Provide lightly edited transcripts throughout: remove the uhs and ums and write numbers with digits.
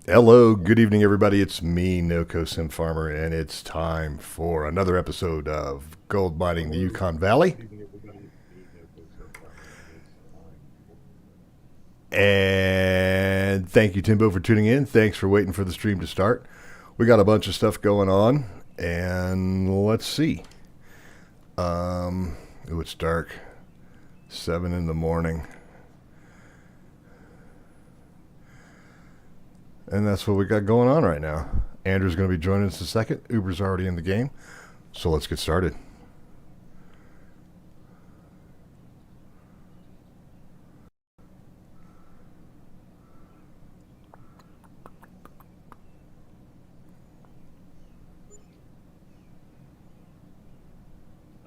Hello, good evening, everybody. It's me, NoCo Sim Farmer, and it's time for another episode of Gold Mining the Yukon Valley. And thank you, Timbo, for tuning in. Thanks for waiting for the stream to start. We got a bunch of stuff going on, and let's see. It's dark, 7 in the morning. And that's what we got going on right now. Andrew's going to be joining us in a second. Uber's already in the game. So let's get started.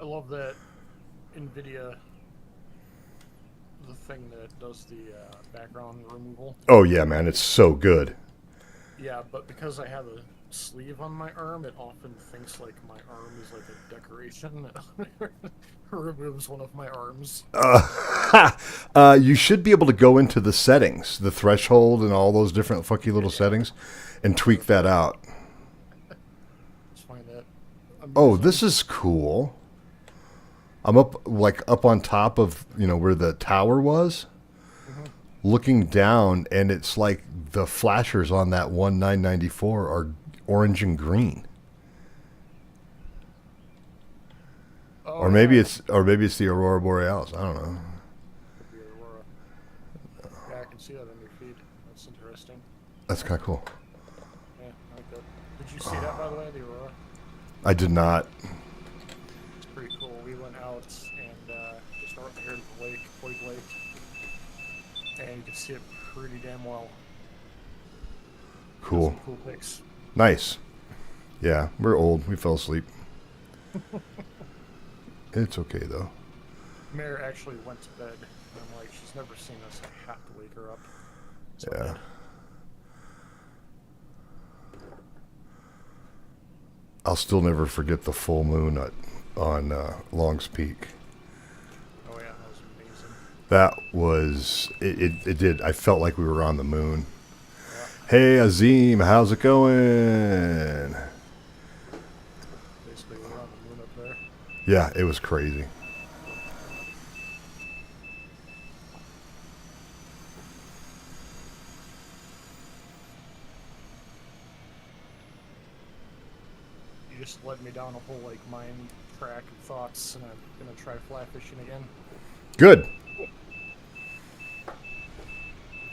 I love that NVIDIA, the thing that does the background removal. Oh, yeah, man. It's so good. Yeah, but because I have a sleeve on my arm, it often thinks like my arm is like a decoration. It removes one of my arms. You should be able to go into the settings, the threshold and all those different funky little settings, and tweak that out. Just find that amusing. Oh, this is cool. I'm up on top of, where the tower was, looking down, and it's like the flashers on that 1994 are orange and green. Oh, Or maybe yeah. it's the Aurora Borealis. I don't know. Could be Aurora. Yeah, I can see that on your feed. That's interesting. That's kind of cool. Yeah, I like that. Did you see that, by the way, the Aurora? I did not. It's pretty cool. We went out and just over here to the lake, Boyd Lake, and you can see it pretty damn well. Cool. Some cool pics. Nice. Yeah, we're old. We fell asleep. It's okay, though. Mare actually went to bed, and I'm like, she's never seen us. I have to wake her up. So I Yeah. did. I'll still never forget the full moon on Long's Peak. Oh yeah, that was amazing. That was it did. I felt like we were on the moon. Yeah, Hey Azim, how's it going? basically we're on the moon up there. Yeah, it was crazy. You just led me down a whole like mind track of thoughts, and I'm gonna try fly fishing again. Good.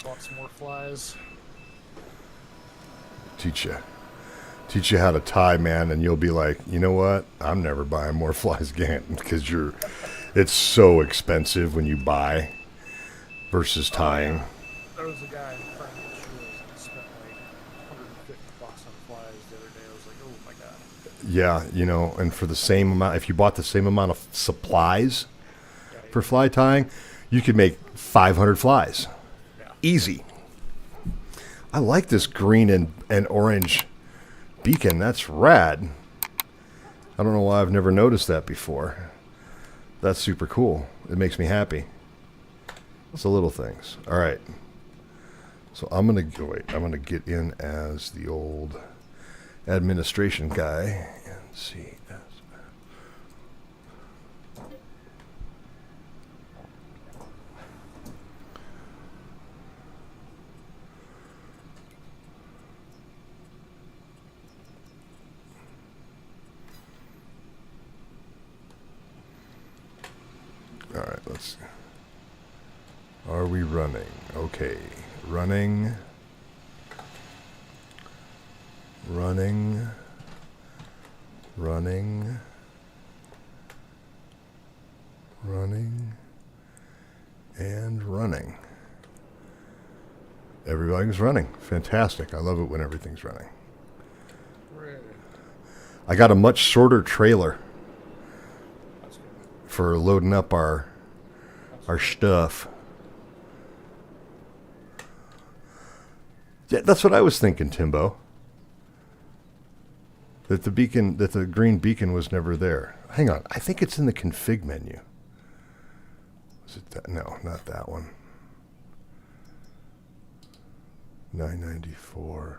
Bought some more flies. Teach you how to tie, man, and you'll be like, you know what? I'm never buying more flies again because it's so expensive when you buy versus tying. There was a guy in front of me and spent like $150 on flies the other day. I was like, oh my god. Yeah, and for the same amount, if you bought the same amount of supplies Yeah, for fly tying, you could make 500 flies. yeah. Easy. I like this green and orange beacon. That's rad. I don't know why I've never noticed that before. That's super cool. It makes me happy. It's the little things. All right. So I'm going to get in as the old administration guy and see. All right, let's see. Are we running? Okay. Running. Running. Running. Running. And running. Everything's running. Fantastic. I love it when everything's running. Right. I got a much shorter trailer That's good. for loading up our stuff. Yeah, that's what I was thinking, Timbo. That the green beacon was never there. Hang on, I think it's in the config menu. Was it that? No, not that one. $9.94.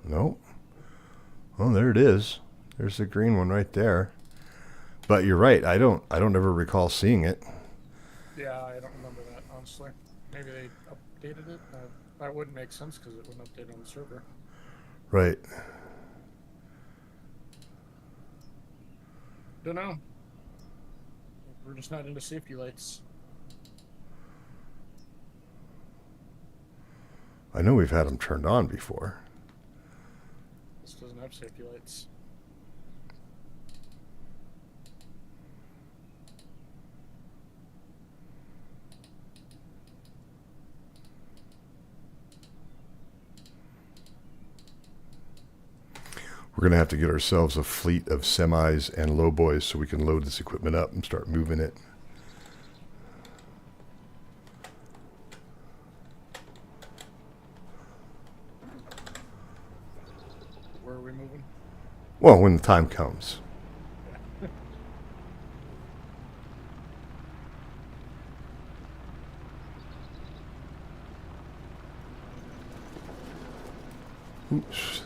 Nope. Oh, there it is. There's the green one right there. But you're right. I don't ever recall seeing it. Yeah, I don't remember that, honestly. Maybe they updated it? That wouldn't make sense because it wouldn't update on the server. Right. Don't know. We're just not into safety lights. I know we've had them turned on before. This doesn't have safety lights. We're going to have to get ourselves a fleet of semis and lowboys so we can load this equipment up and start moving it. Where are we moving? Well, when the time comes. Oops.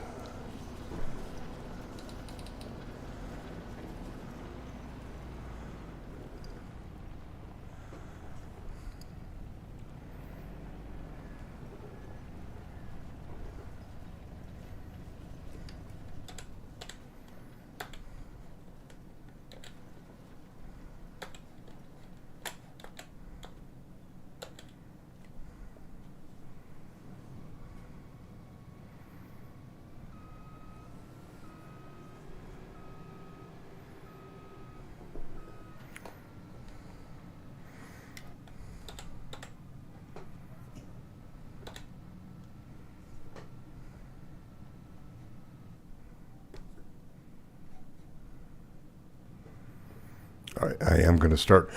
All right, I am going to start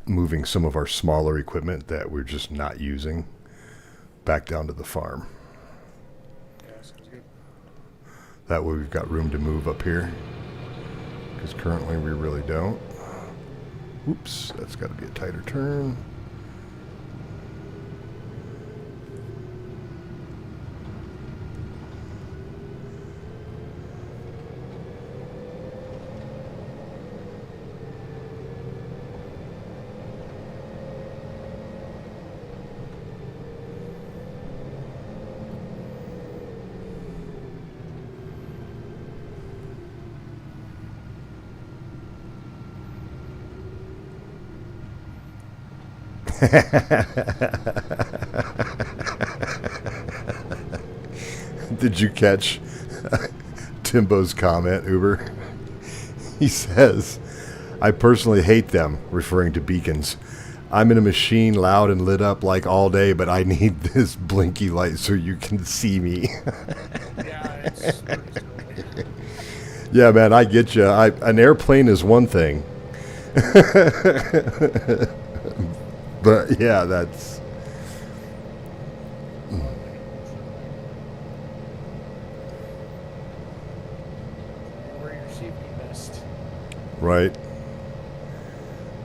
moving some of our smaller equipment that we're just not using back down to the farm. Yeah, sounds good. That way we've got room to move up here, because currently we really don't. Oops, that's got to be a tighter turn. Did you catch Timbo's comment, Uber? He says, I personally hate them, referring to beacons. I'm in a machine loud and lit up like all day, but I need this blinky light so you can see me. Yeah, it's pretty silly. Yeah, man, I get you. An airplane is one thing. But yeah, that's Wear your safety vest. right.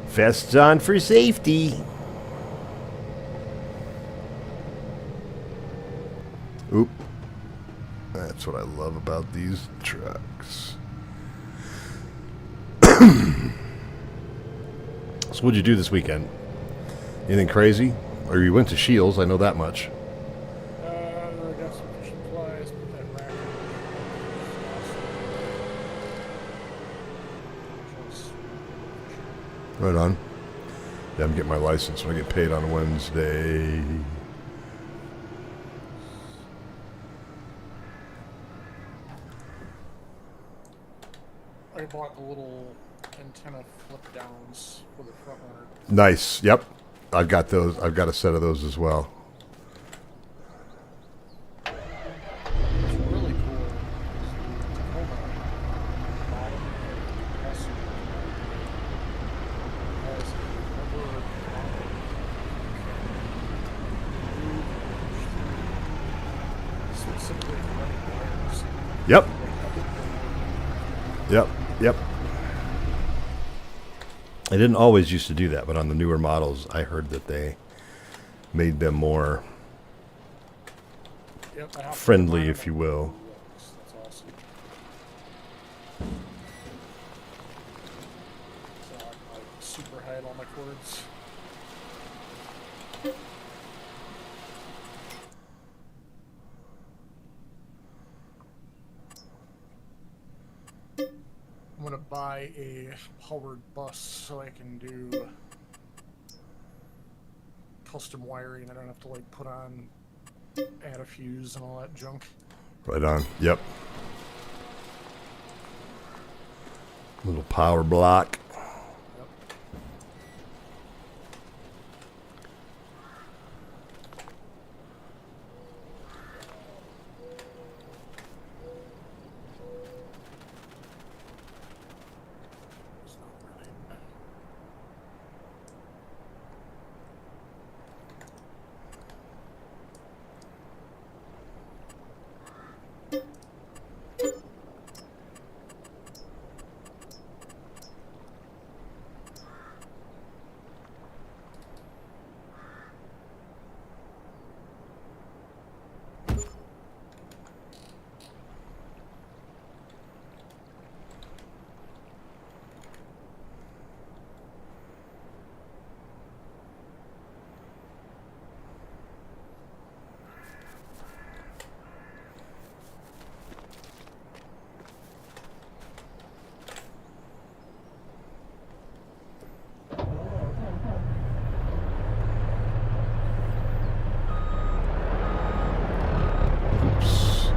Vests on for safety. Oop. That's what I love about these trucks. So what'd you do this weekend? Anything crazy? Or you went to Shields, I know that much. I got some fishing flies, put that rack in. Right on. Yeah, I'm getting my license when I get paid on Wednesday. I bought the little antenna flip downs for the front runner. Nice. Yep. I've got those. I've got a set of those as well. It's really cool. It's the Tacoma bottom compressor has a rubber bottom specifically for running wires. Yep. Yep. Yep. I didn't always used to do that, but on the newer models, I heard that they made them more Yep, I have to friendly, combine if you will. That's awesome. So I'm like super high at all my chords. I'm gonna buy a powered bus so I can do custom wiring. I don't have to like add a fuse and all that junk. Right on. Yep. Little power block. Yep. It's not really. Oops.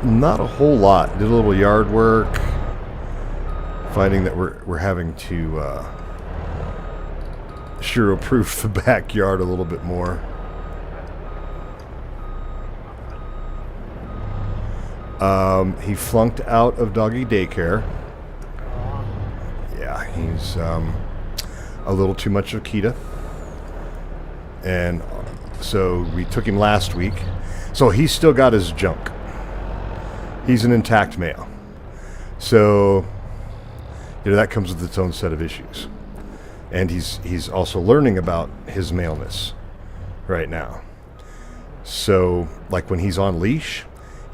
Not a whole lot. Did a little yard work. Finding that we're having to Shiro-proof the backyard a little bit more. He flunked out of doggy daycare. Yeah, he's a little too much of Kita. And so we took him last week. So he's still got his junk. He's an intact male. So, that comes with its own set of issues. And he's also learning about his maleness right now. So, like when he's on leash,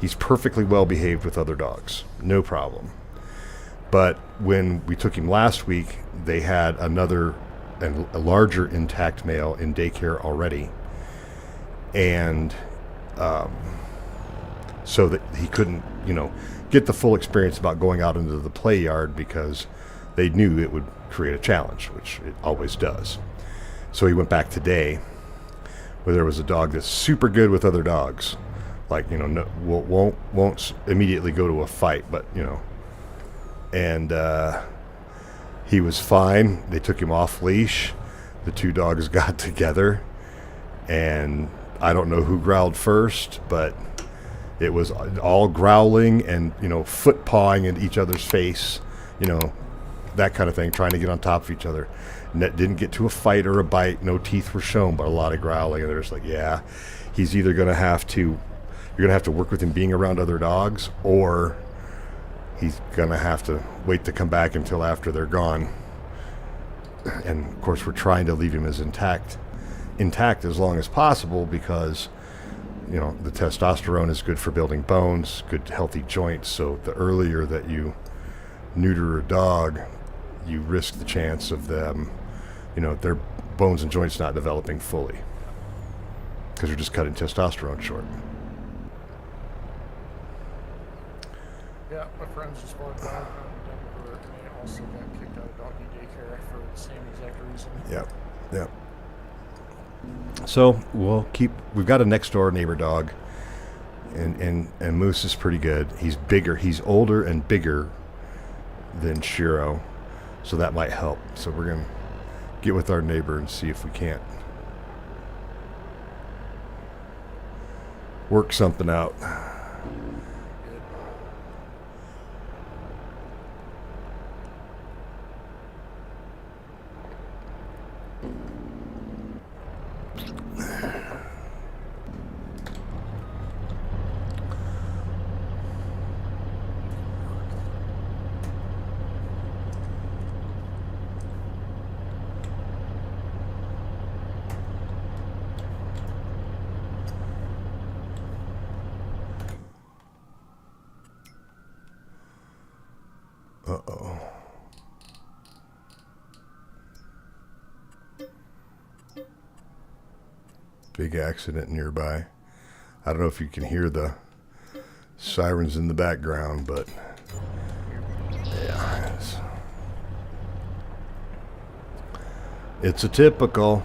he's perfectly well behaved with other dogs. No problem. But when we took him last week, they had another and a larger intact male in daycare already. And so that he couldn't, get the full experience about going out into the play yard because they knew it would create a challenge, which it always does. So he went back today where there was a dog that's super good with other dogs. Like, no, won't immediately go to a fight, but, and he was fine. They took him off leash. The two dogs got together, and I don't know who growled first, but it was all growling and, foot pawing in each other's face, that kind of thing, trying to get on top of each other. And that didn't get to a fight or a bite. No teeth were shown, but a lot of growling. And they're just like, yeah, he's either going to have to, you're going to have to work with him being around other dogs, or he's going to have to wait to come back until after they're gone. And of course, we're trying to leave him as intact as long as possible because, the testosterone is good for building bones, good healthy joints. So the earlier that you neuter a dog, you risk the chance of them, their bones and joints not developing fully because you're just cutting testosterone short. Yeah, my friends just bought a dog out in Denver, and they also got kicked out of doggy daycare for the same exact reason. Yep. So we've got a next door neighbor dog, and Moose is pretty good. He's bigger, he's older and bigger than Shiro, so that might help. So we're gonna get with our neighbor and see if we can't work something out. Big accident nearby. I don't know if you can hear the sirens in the background, but yeah, it's a typical.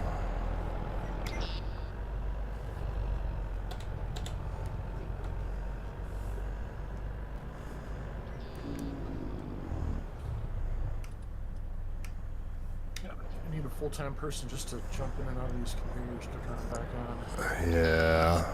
I need a full-time person just to jump in and out of these conveyors to turn them back on. Yeah.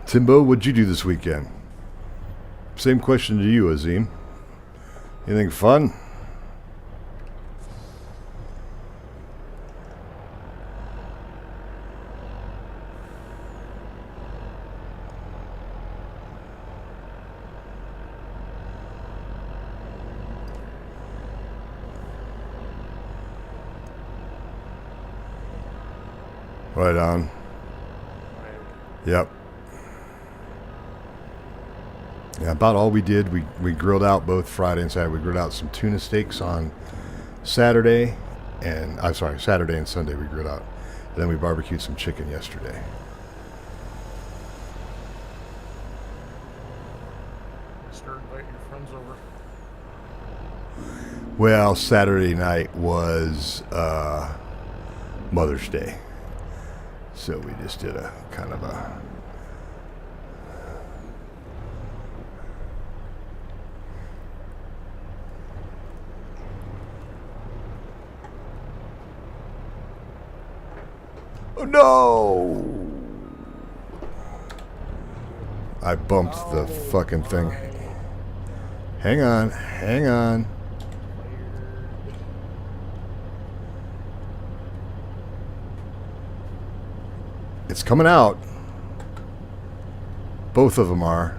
Timbo, what'd you do this weekend? Same question to you, Azim. Anything fun? Right on. Yep. Yeah, about all we did. We grilled out both Friday and Saturday. We grilled out some tuna steaks on Saturday, and I'm sorry, Saturday and Sunday we grilled out. And then we barbecued some chicken yesterday. Start inviting your friends over. Well, Saturday night was Mother's Day, so we just did a kind of a. Oh no! I bumped the fucking thing. Hang on, hang on. It's coming out. Both of them are.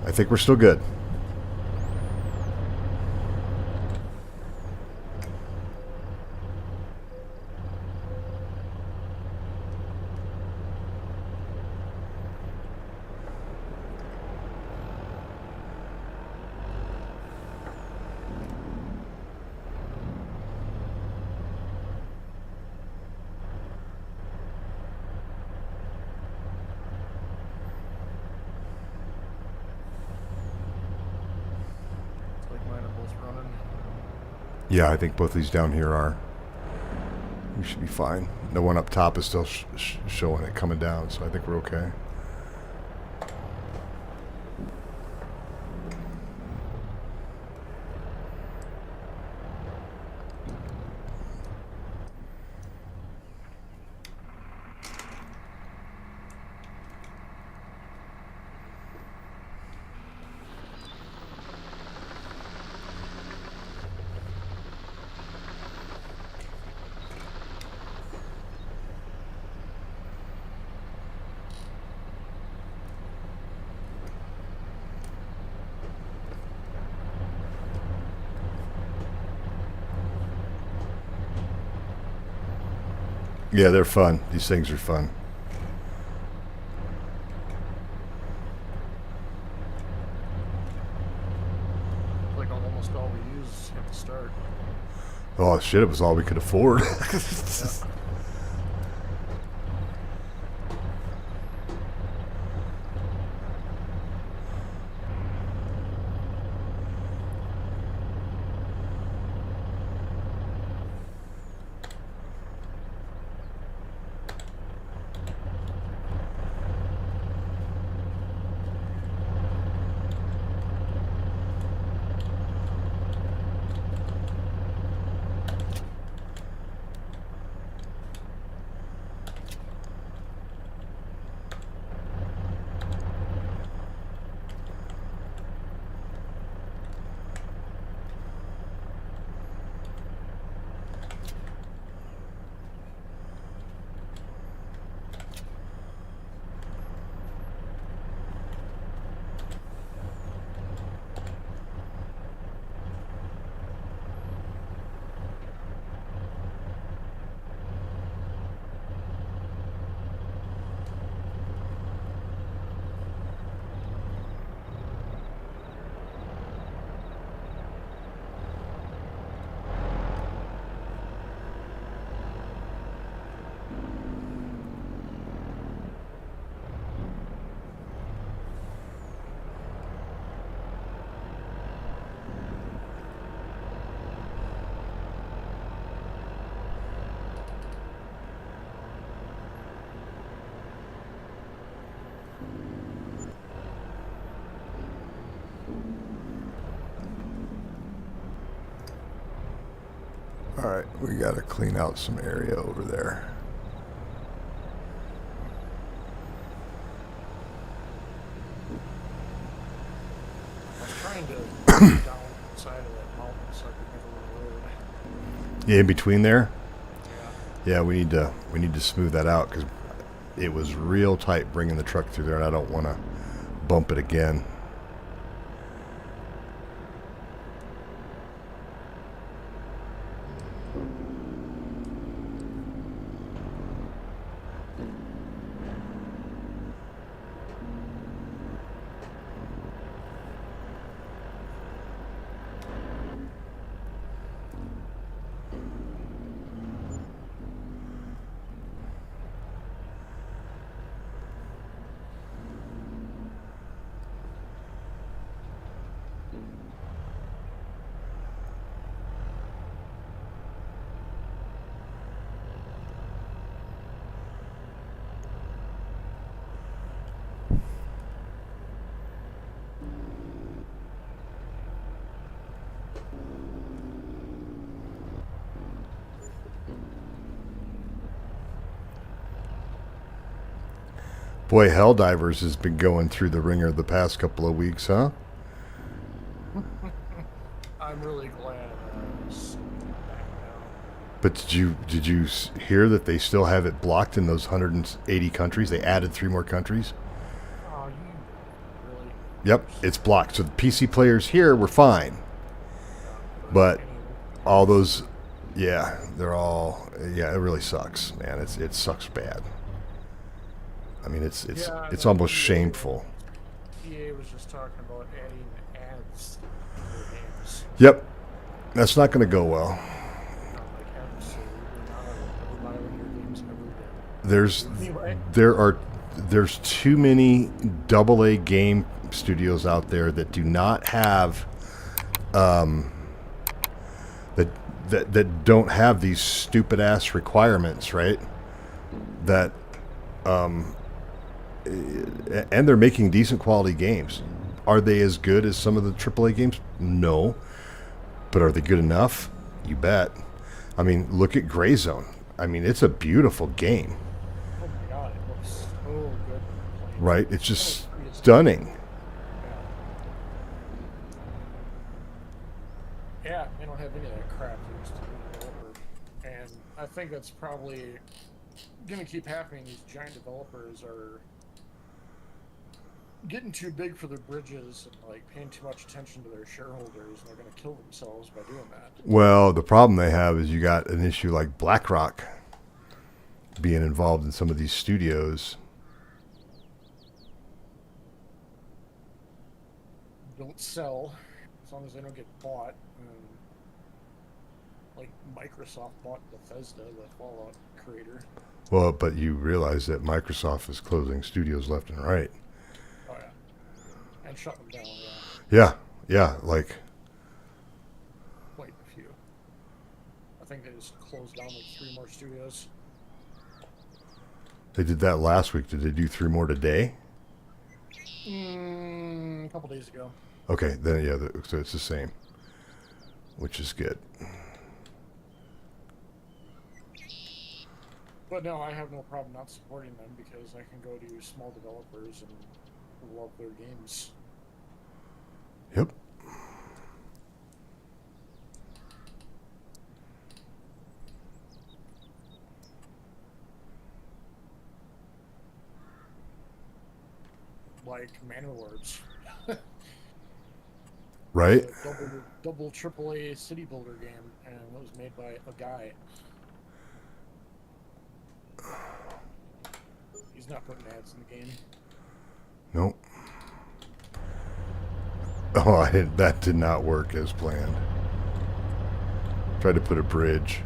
I think we're still good. Yeah, I think both these down here are. We should be fine. The one up top is still showing it coming down, so I think we're okay. Yeah, they're fun. These things are fun. Like almost all we use at the start. Oh shit, it was all we could afford. Yeah. All right, we got to clean out some area over there. I was trying to get down the side of that mountain so I could get a little road. Yeah, in between there. Yeah. Yeah, we need to smooth that out because it was real tight bringing the truck through there, and I don't want to bump it again. Boy, Helldivers has been going through the ringer the past couple of weeks, huh? I'm really glad it's back now. But did you hear that they still have it blocked in those 180 countries? They added 3 more countries. Oh, you really? Yep, it's blocked. So the PC players here were fine, but all those, yeah, they're all, yeah, it really sucks, man. It sucks bad. I mean, it's almost shameful. EA was just talking about adding ads to their games. Yep, that's not going to go well. I'm like, absolutely not. I would buy one of your games ever again. Anyway. There's too many AA game studios out there that do not have that don't have these stupid ass requirements, right? That and they're making decent quality games. Are they as good as some of the AAA games? No. But are they good enough? You bet. I mean, look at Gray Zone. I mean, it's a beautiful game. Oh my god, it looks so good. Right? It's just stunning. Yeah, they don't have any of that crap they used to do developer. And I think that's probably going to keep happening. These giant developers are getting too big for their bridges and like paying too much attention to their shareholders, and they're going to kill themselves by doing that. Well, the problem they have is you got an issue like BlackRock being involved in some of these studios. Don't sell as long as they don't get bought. Like Microsoft bought Bethesda, the Fallout creator. Well, but you realize that Microsoft is closing studios left and right. Oh yeah, and shut them down. Yeah. Yeah, like Quite a few. I think they just closed down like 3 more studios. they did that last week. Did they do 3 more today? A couple days ago. Okay, then yeah, so it's the same, which is good. But no, I have no problem not supporting them because I can go to small developers and love their games. Yep. Like Manor Lords. Right? Double AAA city builder game, and it was made by a guy. He's not putting ads in the game. Nope. Oh, that did not work as planned. Tried to put a bridge.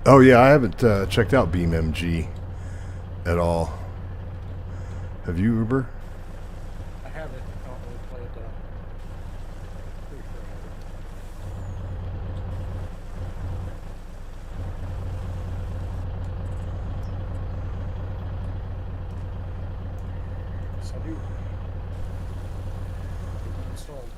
Oh yeah, I haven't checked out BeamMG at all. Have you, Uber? I haven't. I don't really play it. Pretty sure I haven't. Yes, I do. Installed.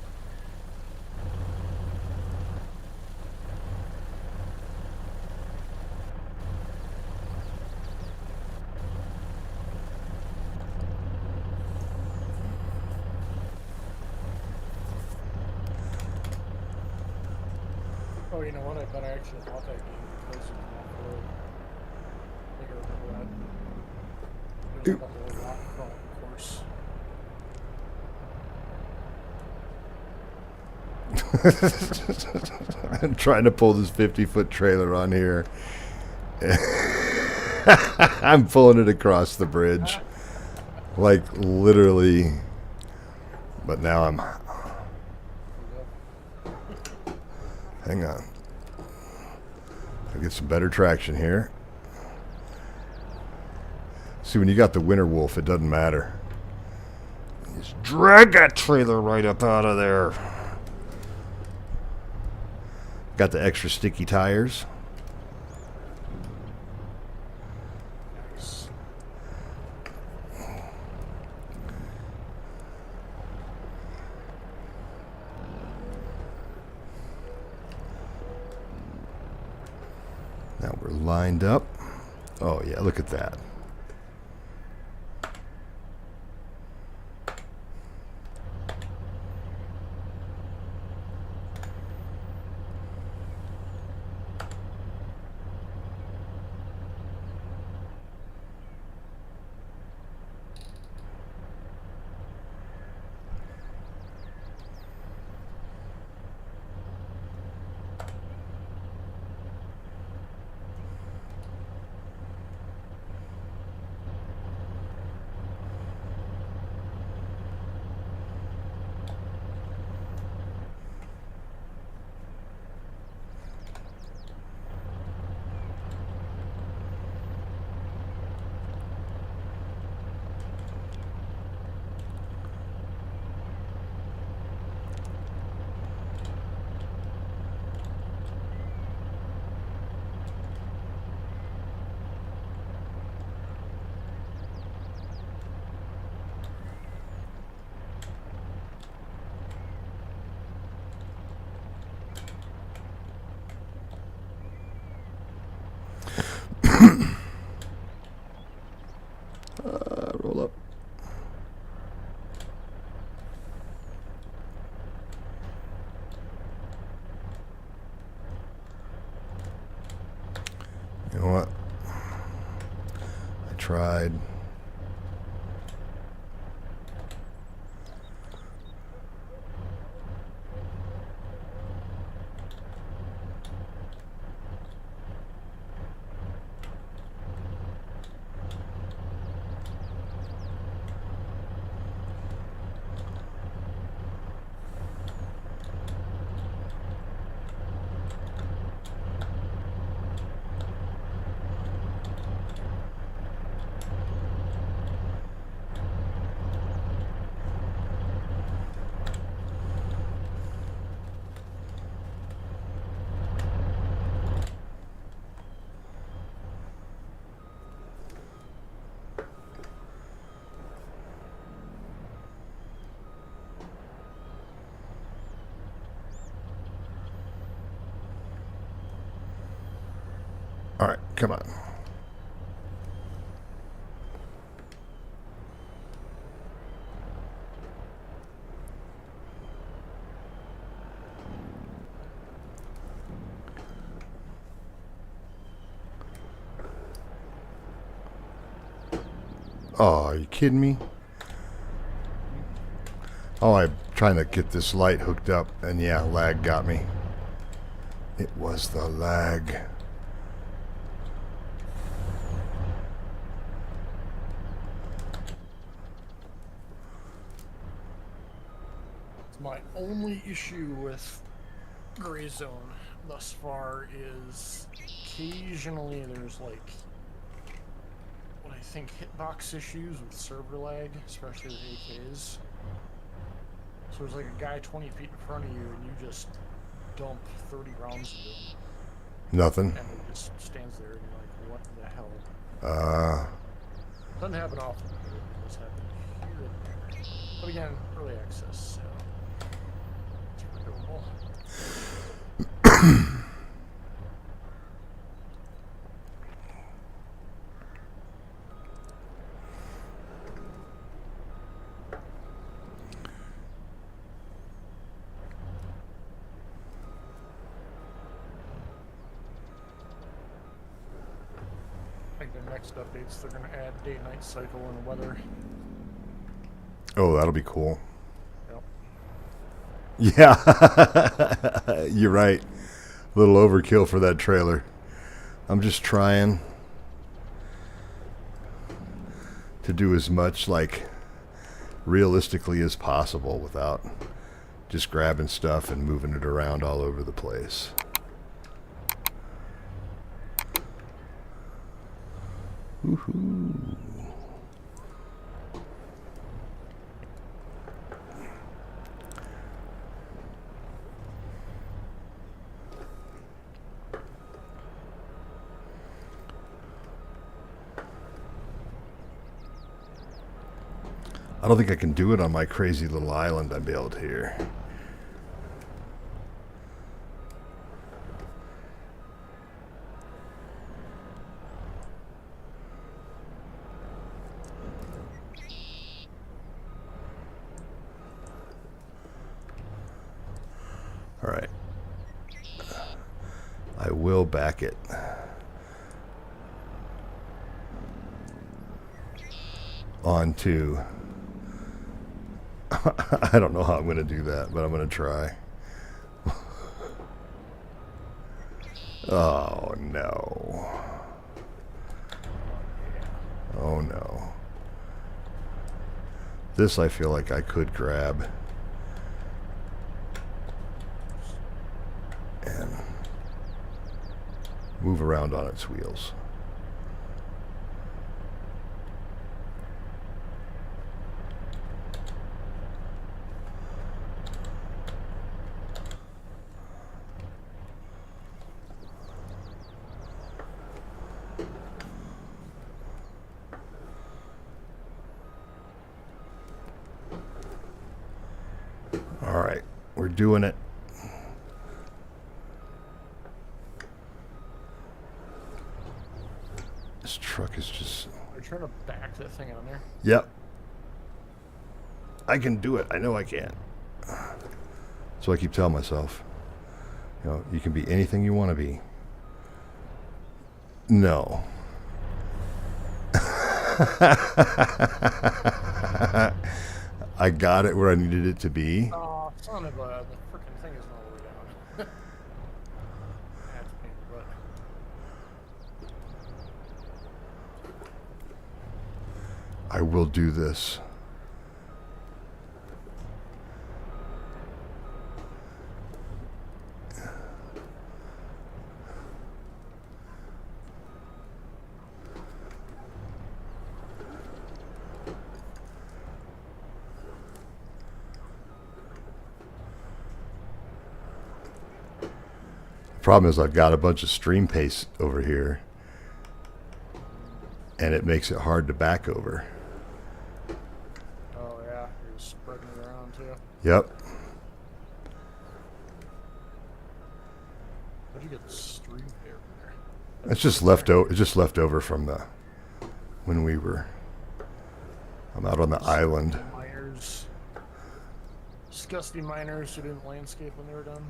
Oh, you know what? I bet I actually bought that game because you can off-road. I think I remember that. There's like a whole rock crawling course. I'm trying to pull this 50-foot trailer on here. I'm pulling it across the bridge. Like, literally. But now I'm... Hang on. I'll get some better traction here. See, when you got the Winter Wolf, it doesn't matter. Just drag that trailer right up out of there. Got the extra sticky tires. Nice. Now we're lined up. Oh yeah, look at that. Roll up. You know what? I tried. All right, come on. Oh, are you kidding me? Oh, I'm trying to get this light hooked up, and yeah, lag got me. It was the lag. It's my only issue with Gray Zone. thus far is occasionally there's like what I think hitbox issues with server lag, especially with AKs. So there's like a guy 20 feet in front of you and you just dump 30 rounds into him. Nothing. And he just stands there and you're like, what the hell? Uh, Doesn't happen often, but it does happen here and there. But again, early access, so it's forgivable. I think the next updates they're going to add day-night cycle and weather. oh, that'll be cool. Yep. Yeah. You're right. A little overkill for that trailer. I'm just trying to do as much like realistically as possible without just grabbing stuff and moving it around all over the place. Woohoo. I don't think I can do it on my crazy little island I built here. All right. I will back it. Onto... I don't know how I'm going to do that, but I'm going to try. Oh, no. Oh, no. This I feel like I could grab. And move around on its wheels. All right, we're doing it. This truck is just... Are you trying to back that thing on there? Yep. I can do it. I know I can. So I keep telling myself, you know, you can be anything you want to be. No. I got it where I needed it to be. Oh, son of a... The frickin' thing isn't all the way down. That's a pain in the butt. I will do this. Problem is I've got a bunch of stream paste over here and it makes it hard to back over. Oh, yeah. You're spreading it around, too. Yep. How'd you get the stream pair in there? It's just left over. It's just left over from the when we were. I'm out on the island. Miners. Disgusting miners who didn't landscape when they were done.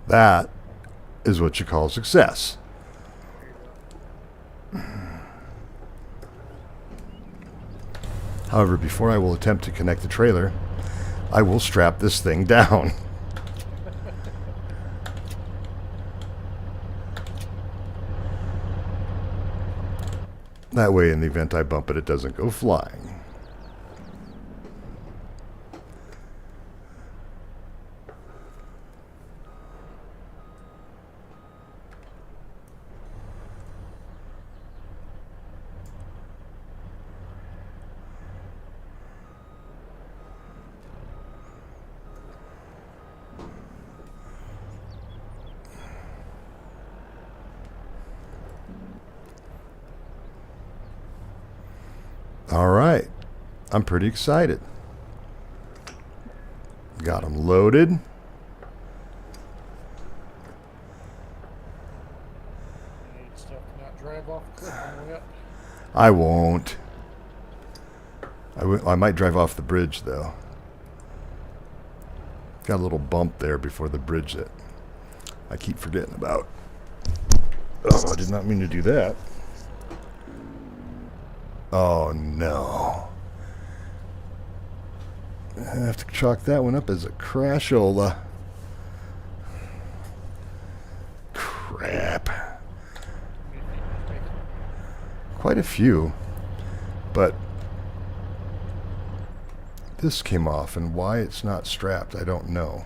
That is what you call success. However, before I will attempt to connect the trailer, I will strap this thing down. That way, in the event I bump it, it doesn't go flying. All right. I'm pretty excited. Got them loaded. Need stuff to not drive off the cliff on the way up. I won't. I might drive off the bridge, though. Got a little bump there before the bridge that I keep forgetting about. Oh, I did not mean to do that. Oh, no. I have to chalk that one up as a crashola. Crap. Quite a few. But this came off, and why it's not strapped, I don't know.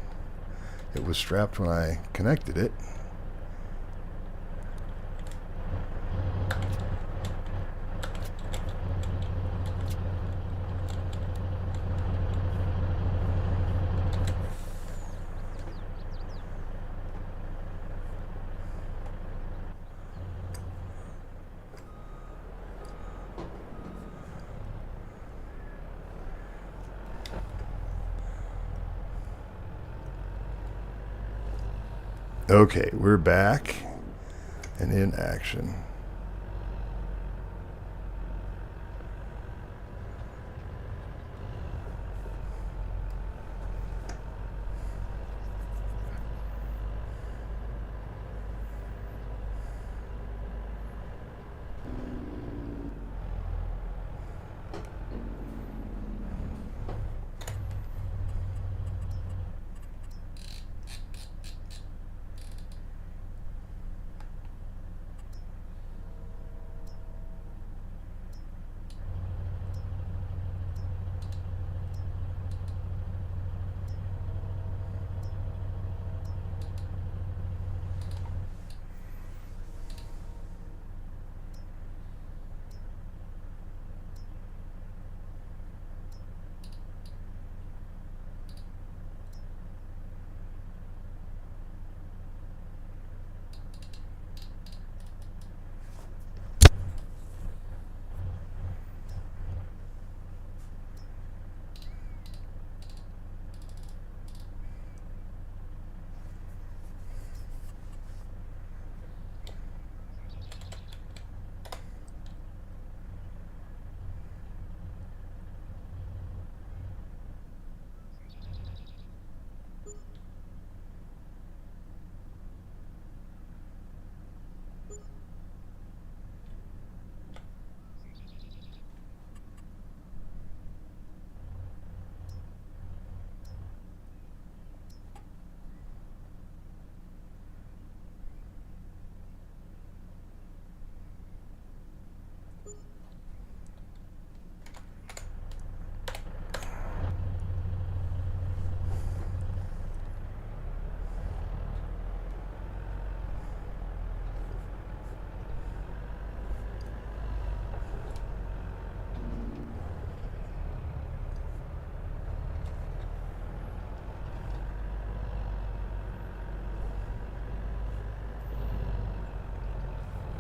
It was strapped when I connected it. Okay, we're back and in action.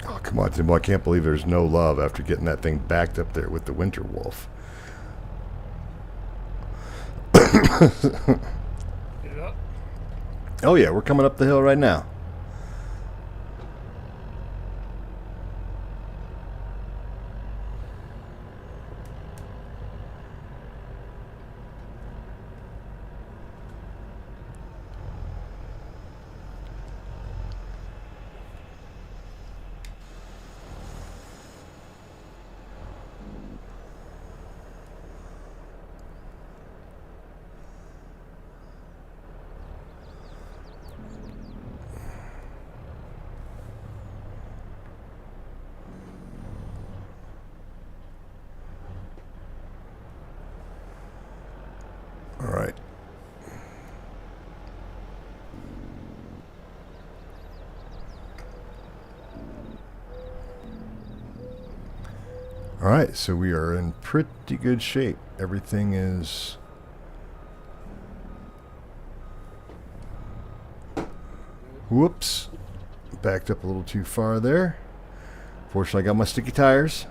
Oh, come on, Tim. I can't believe there's no love after getting that thing backed up there with the winter wolf. Get it up. Oh, yeah, we're coming up the hill right now. All right, so we are in pretty good shape. Everything is... Whoops. Backed up a little too far there. Fortunately, I got my sticky tires.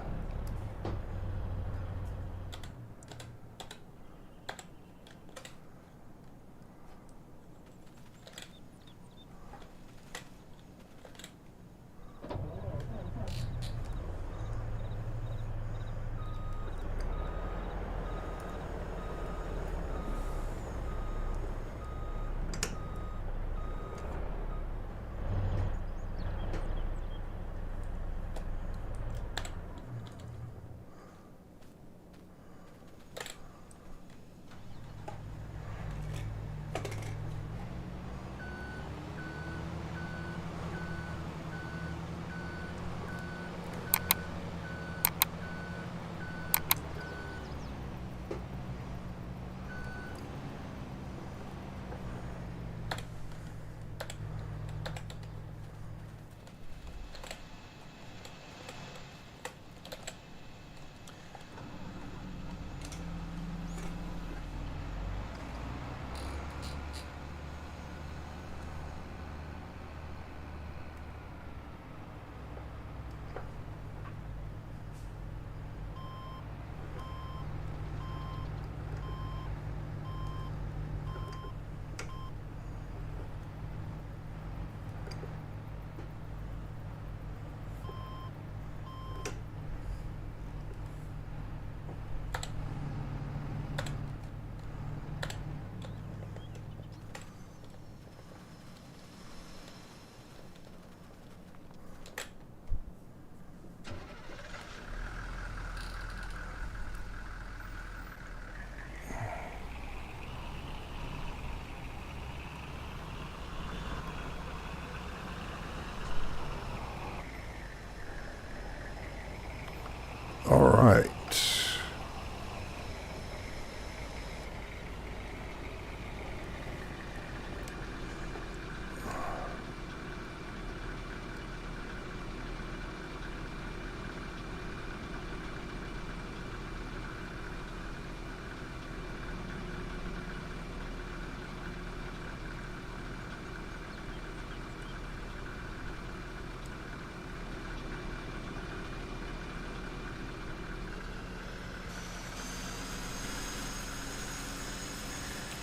All right.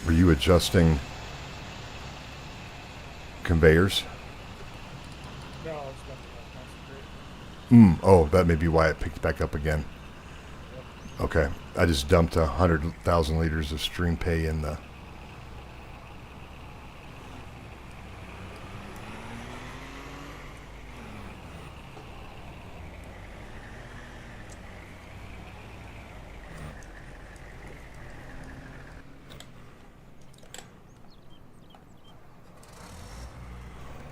Were you adjusting conveyors? No, I was about to concentrate. Oh, that may be why it picked back up again. Okay. I just dumped 100,000 liters of stream pay in the...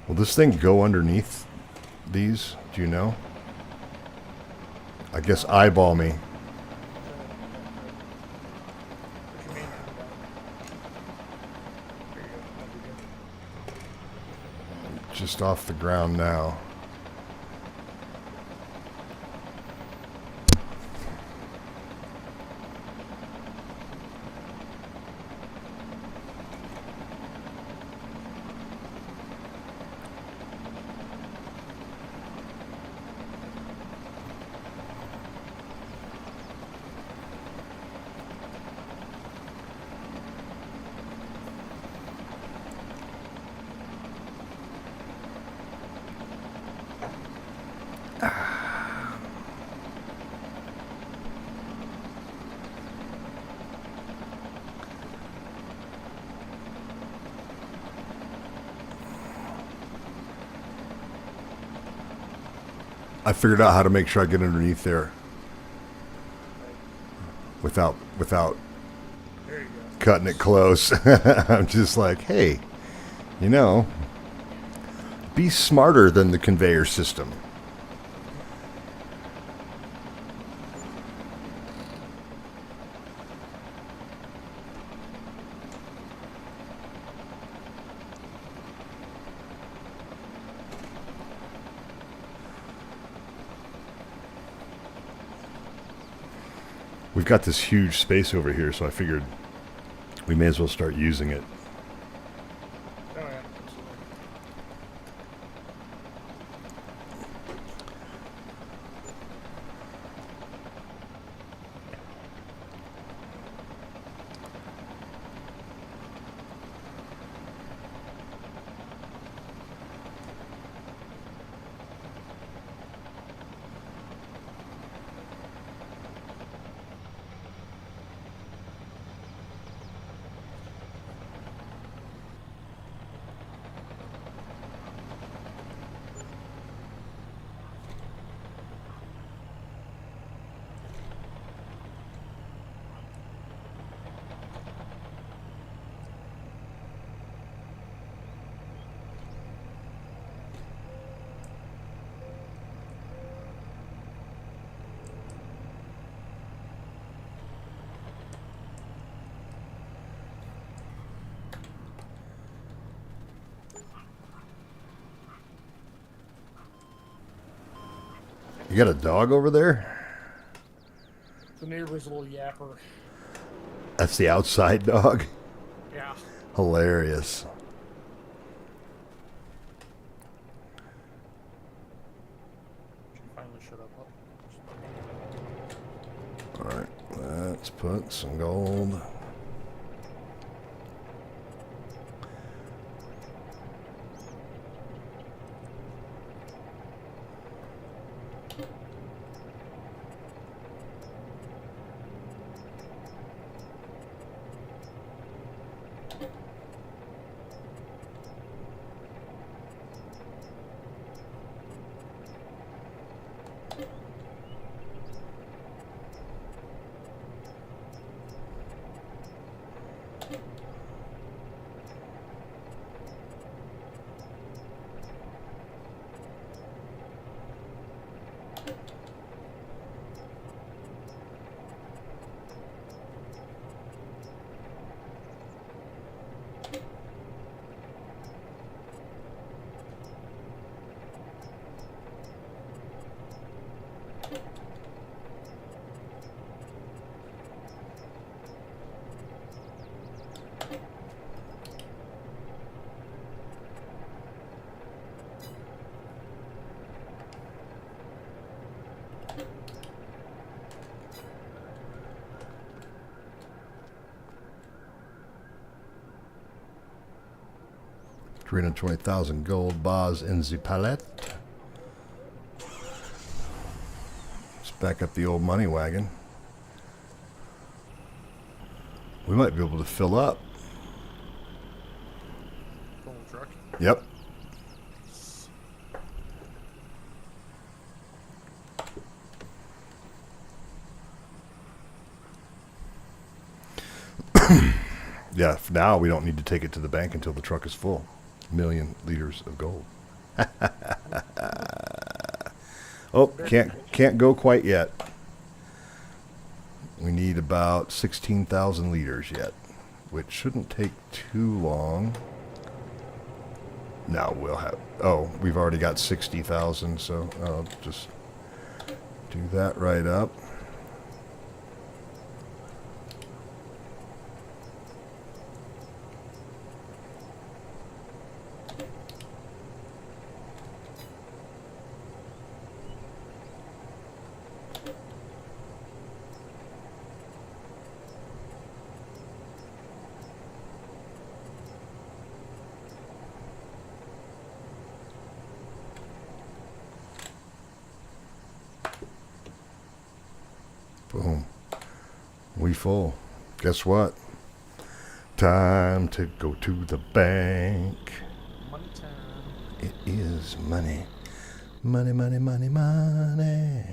Will this thing go underneath these? Do you know? I guess eyeball me. What you mean? There you go. That'd be good. Just off the ground now. I figured out how to make sure I get underneath there without There you go. cutting it close. I'm just like, hey, you know, be smarter than the conveyor system. We've got this huge space over here, so I figured we may as well start using it. Oh yeah, absolutely. You got a dog over there? The neighbor's little yapper. That's the outside dog? Yeah. Hilarious. She finally shut up. Alright, let's put some gold. $320,000 gold bars in the palette. Let's back up the old money wagon. We might be able to fill up. Full truck. Yep. Yeah, for now we don't need to take it to the bank until the truck is full. 1,000,000 liters of gold. Oh, can't go quite yet. We need about 16,000 liters yet, which shouldn't take too long. No, we'll have. Oh, we've already got 60,000, so I'll just do that right up. Boom. We full. Guess what? Time to go to the bank. Money time. It is money. Money, money, money, money.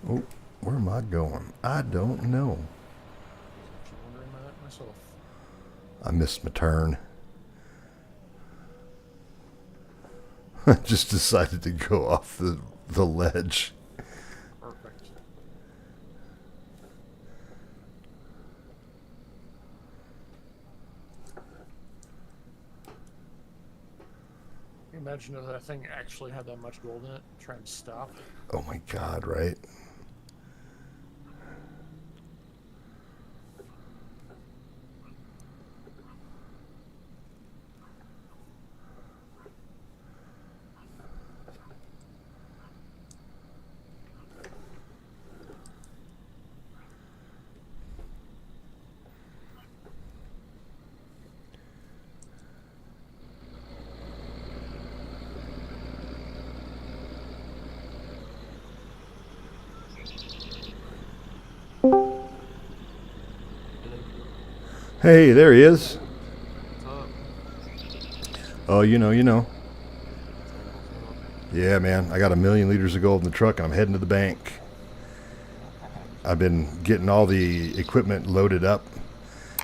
Oh, where am I going? I don't know. Actually wondering about that myself. I missed my turn. I just decided to go off the ledge. Perfect. imagine if that thing actually had that much gold in it. Try and stop. Oh my God, right? Hey, there he is. Oh, you know. Yeah, man. I got 1,000,000 liters of gold in the truck, and I'm heading to the bank. I've been getting all the equipment loaded up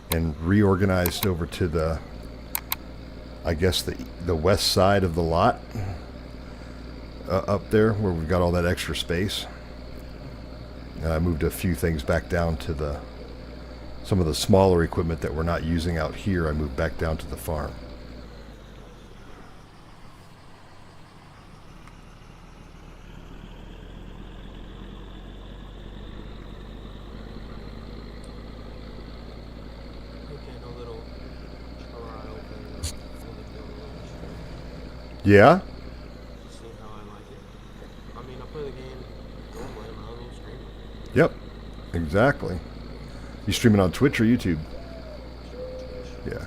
and reorganized over to the, I guess, the west side of the lot. Up there where we've got all that extra space. And I moved a few things back down to some of the smaller equipment that we're not using out here. I moved back down to the farm. Yeah? See how I like it. I mean, I play the game normally, I'm not a little streamer. Yep. Exactly. You streaming on Twitch or YouTube? Yeah.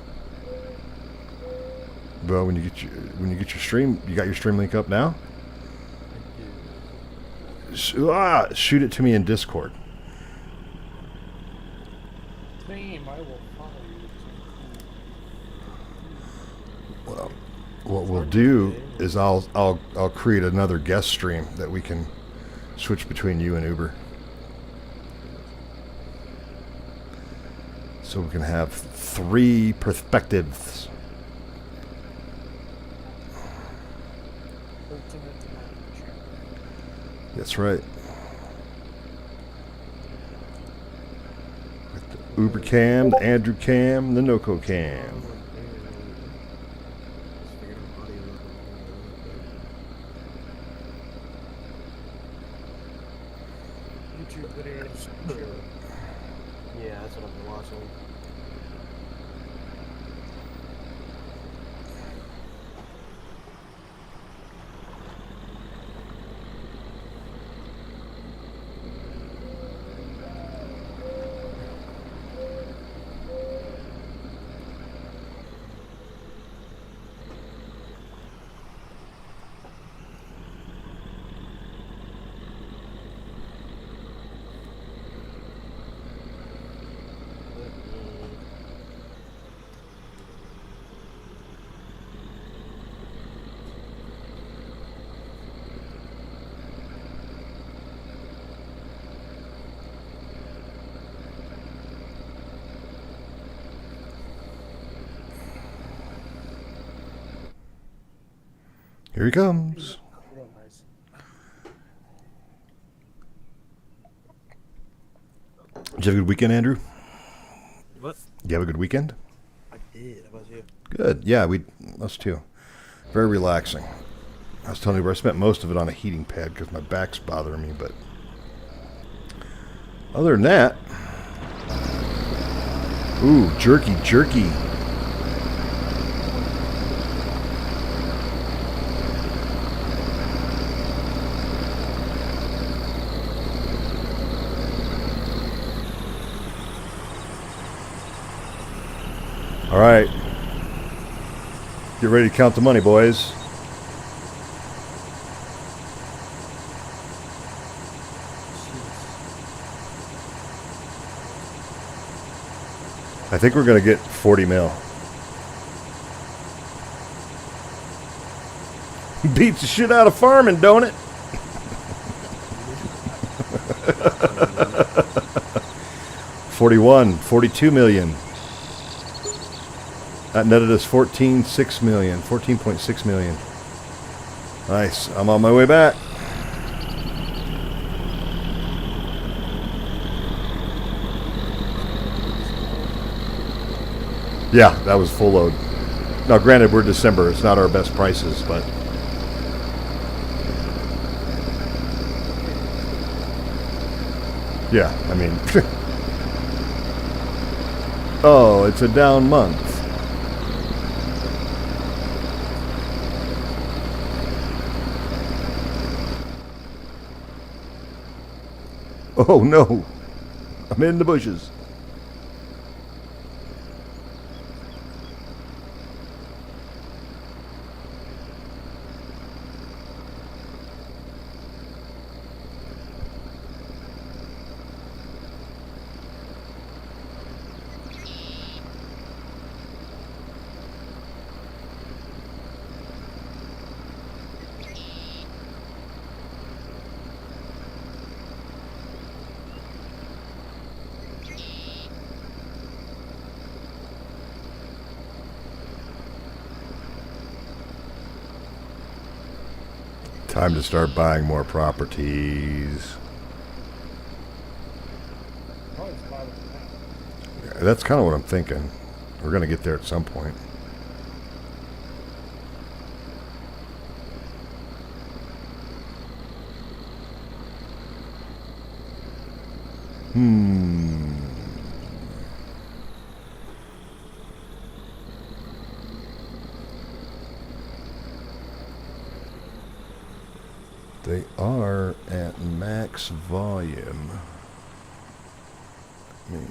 Well, when you get your stream, you got your stream link up now? Shoot it to me in Discord. Name, I will follow you. Well, what we'll do is I'll create another guest stream that we can switch between you and Uber. So we can have 3 perspectives. That's right. With the Uber cam, the Andrew cam, the Noco cam. YouTube videos. Yeah, that's what I've been watching. Here he comes. Real nice. Did you have a good weekend, Andrew? What? You have a good weekend? I did. How about you? Good. Yeah, us too. Very relaxing. I was telling you where I spent most of it on a heating pad because my back's bothering me, but other than that, ooh, jerky. All right. Get ready to count the money, boys. I think we're going to get 40 mil. Beats the shit out of farming, don't it? 42 million. That netted us 14.6 million. Nice. I'm on my way back. Yeah, that was full load. Now, granted, we're December. It's not our best prices, but Yeah, I mean... oh, it's a down month. Oh no, I'm in the bushes. Time to start buying more properties. Probably just buy them now. That's kind of what I'm thinking. We're going to get there at some point. They are at max volume. Let me...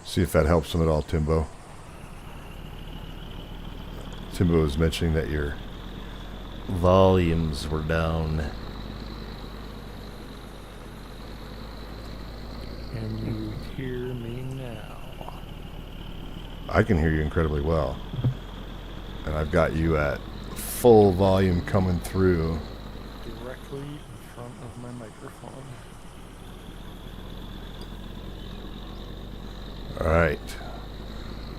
see if that helps them at all, Timbo. Timbo was mentioning that your volumes were down. Can you hear me now? I can hear you incredibly well. And I've got you at full volume coming through. Directly in front of my microphone. Alright.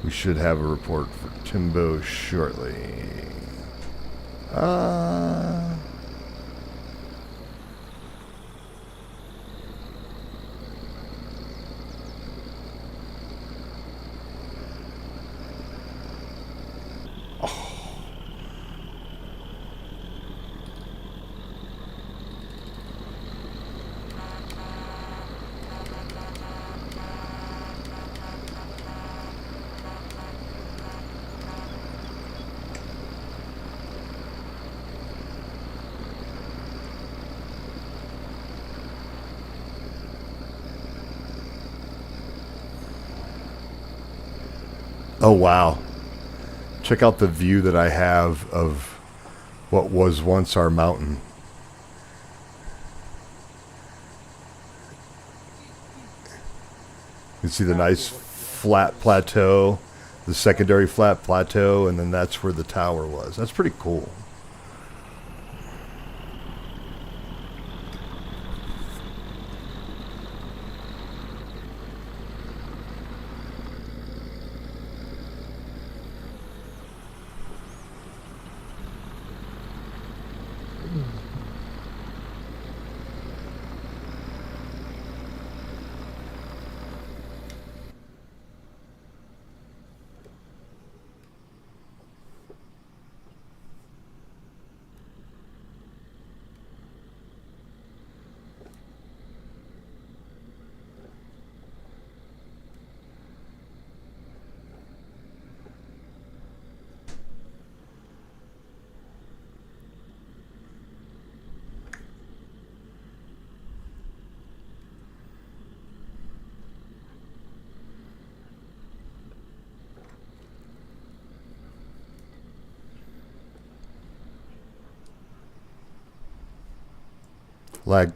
We should have a report for Timbo shortly. Oh, wow. Check out the view that I have of what was once our mountain. You can see the nice flat plateau, the secondary flat plateau, and then that's where the tower was. That's pretty cool. Lag.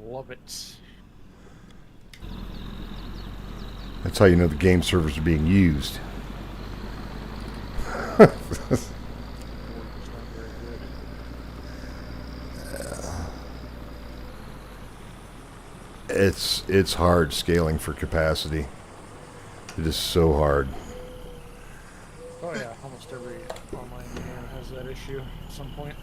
Love it. That's how you know the game servers are being used. It's not very good. It's hard scaling for capacity. It is so hard. Oh yeah, almost every online game has that issue at some point.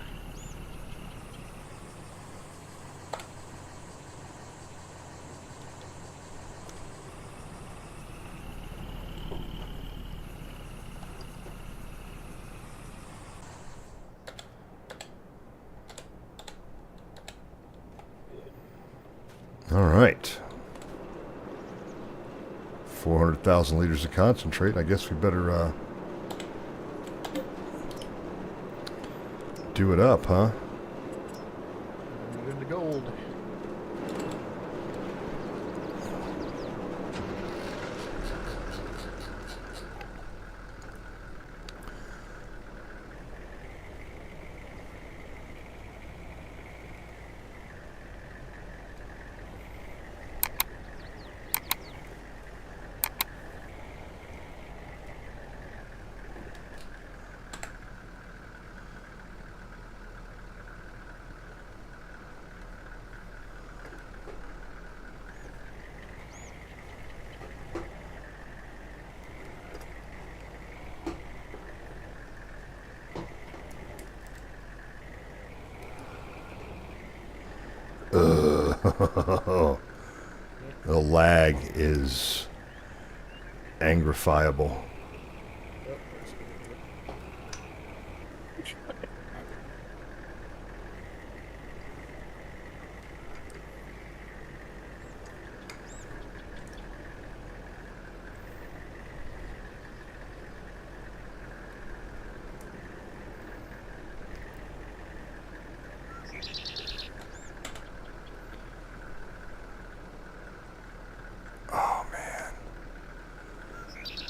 right. 400,000 liters of concentrate. I guess we better do it up, huh? Get into gold. The lag is angrifiable. Yep, that's good.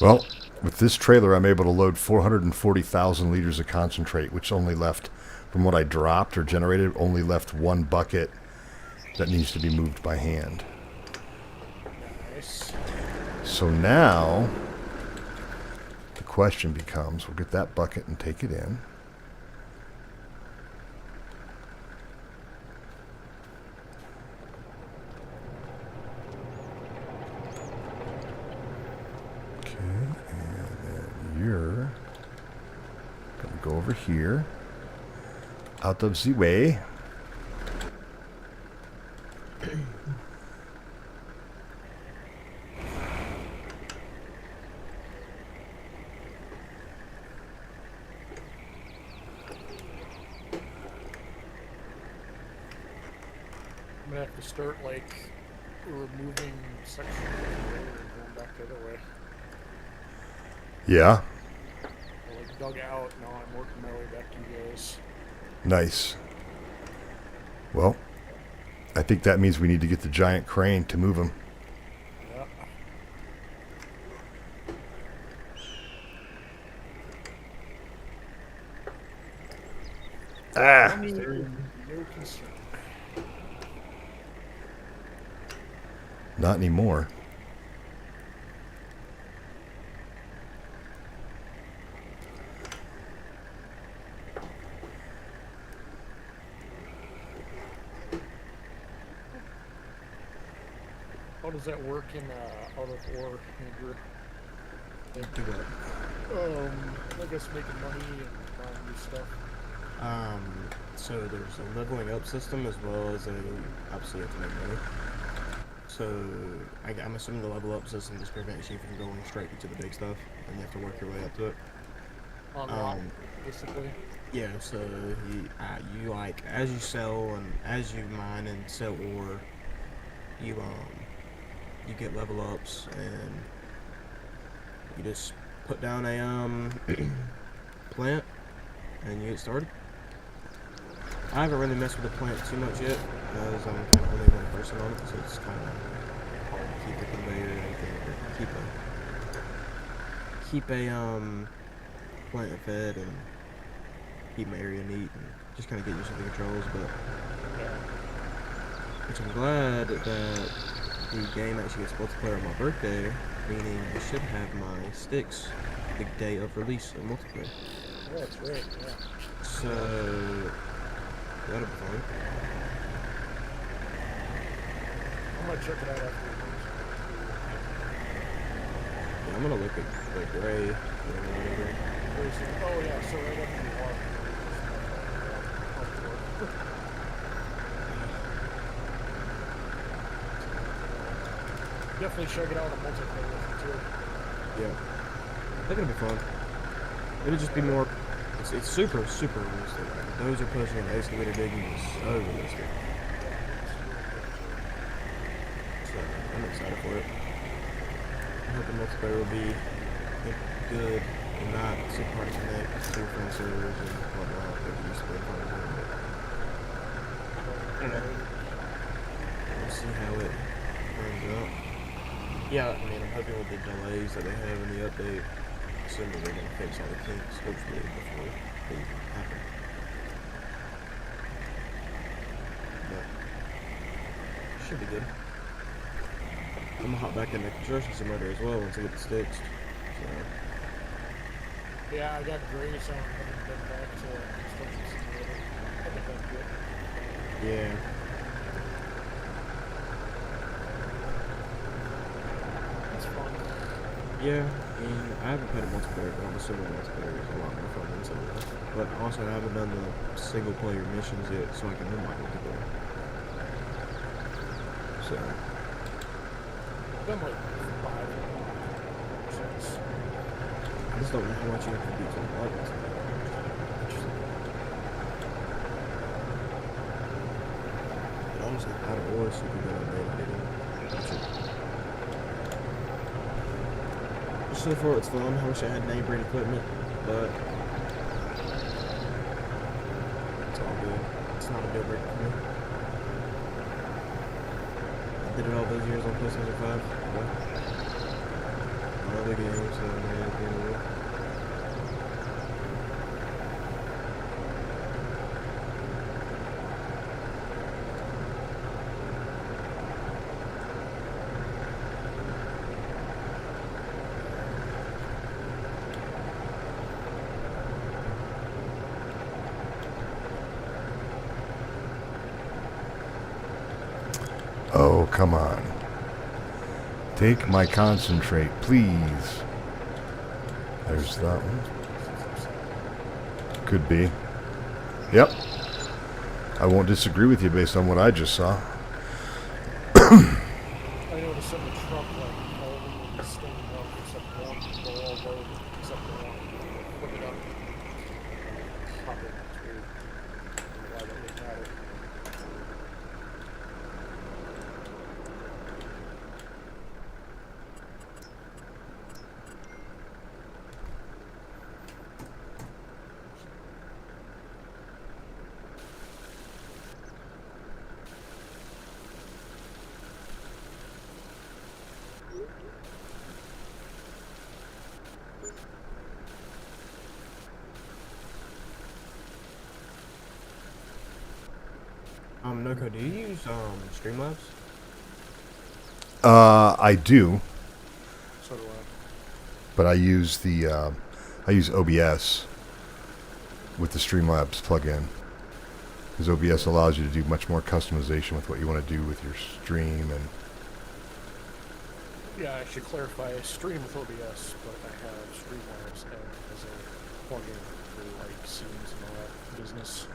Well, with this trailer, I'm able to load 440,000 liters of concentrate, which only left, from what I dropped or generated, only left one bucket that needs to be moved by hand. Nice. So now, the question becomes, we'll get that bucket and take it in. You're going to go over here, out of the way. I'm gonna have to start like removing sections of the road and going back the other way. Yeah, I like dug out, now I'm working my way back to you guys. nice. Well, I think that means we need to get the giant crane to move them. Yeah. Ah! No concern. Not anymore. How does that work in out of ore, Andrew? Do what? I guess making money and buying new stuff. So there's a leveling up system as well as a, obviously you have to make money. So I'm assuming the level up system just prevents you from going straight into the big stuff, and you have to work your way up to it. On basically. Yeah, so you like, as you sell and as you mine and sell ore, you get level ups, and you just put down a plant and you get started. I haven't really messed with the plant too much yet, because I'm kind of only one person on it, so it's kind of hard to keep the conveyor and everything, or keep a plant fed and keep my area neat and just kind of get used to the controls. But which I'm glad that the game actually gets multiplayer on my birthday, meaning I should have my sticks the day of release of multiplayer. Oh, that's right, yeah. So that'll be fun. I might check it out after Yeah, I'm gonna look at the gray. Whatever. Oh yeah, so right after you walk. Definitely check it out on multiplayer with you too. Yeah, I think it'll be fun. It'll just be more. It's super realistic. Those are pushing an excavator digging is so realistic. excited for it. I hope the multiplayer will be good and not super hard to connect through phone servers and whatnot that we used to play phones on. But I don't know. We'll see how it turns out. Yeah, I mean, I'm hoping with the delays that they have in the update, assuming they're going to fix all the kinks, hopefully, before they happen. But should be good. I'm gonna hop back in the construction simulator as well once I get this fixed. So, Yeah, I got Grace on and been back to construction simulator. I think that's good. yeah. It's fun. Yeah, I mean, I haven't played a multiplayer, but I'm assuming multiplayer is a lot more fun than single player. But also, I haven't done the single player missions yet, so I can unlock multiplayer. So, I've done like 5 or 6. I just don't know how much you have to beat to unlock multiplayer. But honestly, out of war, super good on dating. So far, it's fun. I wish I had name-brand equipment, but it's all good. It's not a deal breaker for me. I did it all those years on PlayStation 5. But on other games, so I mean, at the end of it. Oh, come on. Take my concentrate, please. There's that one. Could be. Yep. I won't disagree with you based on what I just saw. I noticed in the truck, like, all of them will be standing up except one. They'll all load except for one. Put it up. Pop it. It's weird. Why that would matter. Noko, do you use Streamlabs? I do, So do I. but I use OBS with the Streamlabs plugin. Because OBS allows you to do much more customization with what you want to do with your stream and Yeah, I should clarify. I stream with OBS, but I have Streamlabs as a plugin for like scenes and all that business.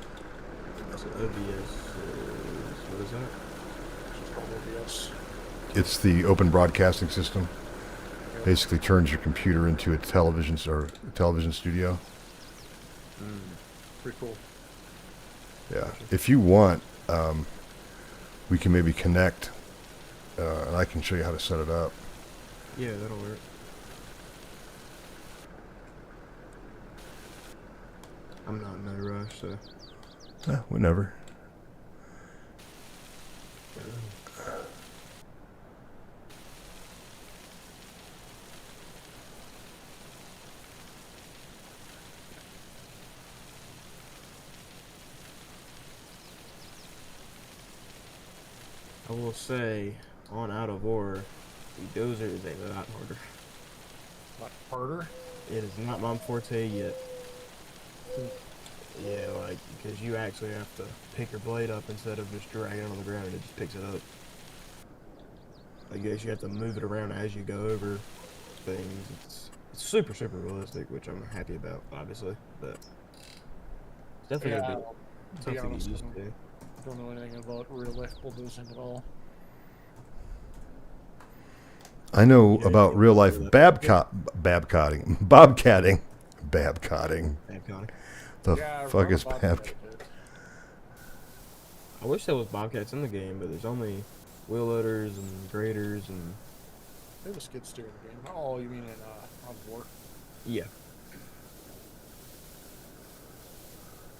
So OBS what is that? It's just called OBS. it's the open broadcasting system. Yeah. Basically turns your computer into a television studio. Pretty cool. Yeah. If you want, we can maybe connect, and I can show you how to set it up. Yeah, that'll work. I'm not in no rush, so. Whenever. I will say, on Out of War, the dozer is a lot harder. A lot harder. It is not my forte yet. Yeah, like, because you actually have to pick your blade up instead of just dragging it on the ground and it just picks it up. I guess you have to move it around as you go over things. It's super, super realistic, which I'm happy about, obviously, but it's definitely a bit to tough be to get honest, used to. I don't know anything about real life bulldozing at all. I know Yeah, about you real can life do that. bobcatting. Babcotting. The Yeah, fuck run is about Babcat? that bit. I wish there was bobcats in the game, but there's only wheel loaders and graders and They have a skid steer in the game. Oh, you mean in on War? yeah.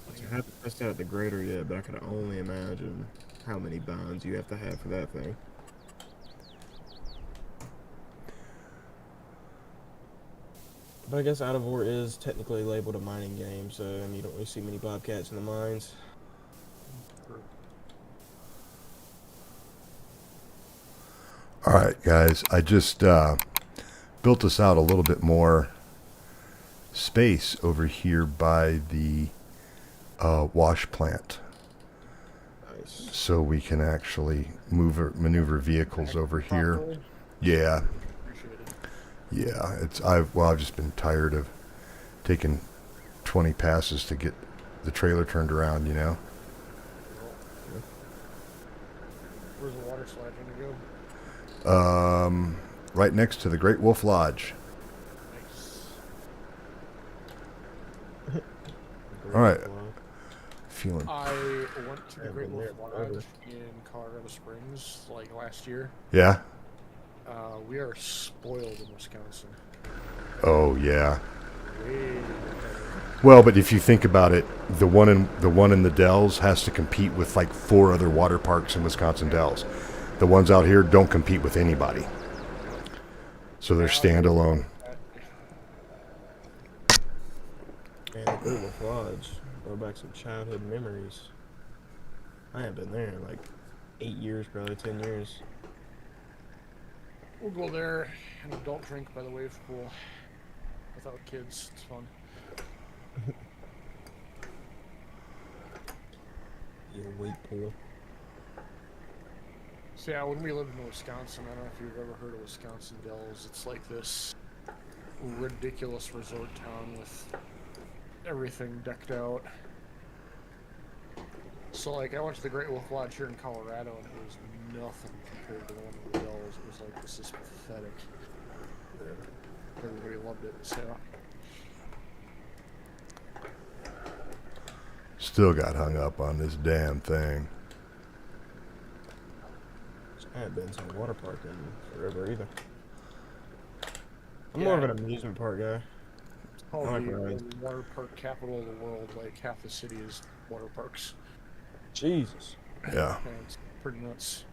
I haven't tested out the grader yet, but I can only imagine how many binds you have to have for that thing. But I guess Out of War is technically labeled a mining game, so I mean, you don't really see many bobcats in the mines. All right, guys. I just built us out a little bit more space over here by the wash plant, Nice. so we can actually maneuver vehicles over here. Properly? Yeah, Appreciate it. yeah. I've just been tired of taking 20 passes to get the trailer turned around. You know. Where's the water slide gonna go? Right next to the Great Wolf Lodge. Nice. All right. Feeling. I went to the I've Great been Wolf there forever. Lodge in Colorado Springs like last year. Yeah. We are spoiled in Wisconsin. Oh yeah. Way better. Well, but if you think about it, the one in the Dells has to compete with like 4 other water parks in Wisconsin Dells. The ones out here don't compete with anybody, so they're standalone. Man, the Great Wolf Lodge. Go back some childhood memories. I haven't been there in like 8 years, probably 10 years. We'll go there and adult drink by the wave pool without kids. It's fun. Yeah, wait pool. So yeah, when we lived in Wisconsin, I don't know if you've ever heard of Wisconsin Dells. It's like this ridiculous resort town with everything decked out. So like I went to the Great Wolf Lodge here in Colorado and it was nothing compared to the one in the Dells. It was like, this is pathetic. Everybody loved it, so Still got hung up on this damn thing. I haven't been to a water park in forever either. I'm Yeah. more of an amusement park guy. oh, I like the rides. water park capital of the world, like half the city is water parks. Jesus. Yeah. And it's pretty nuts.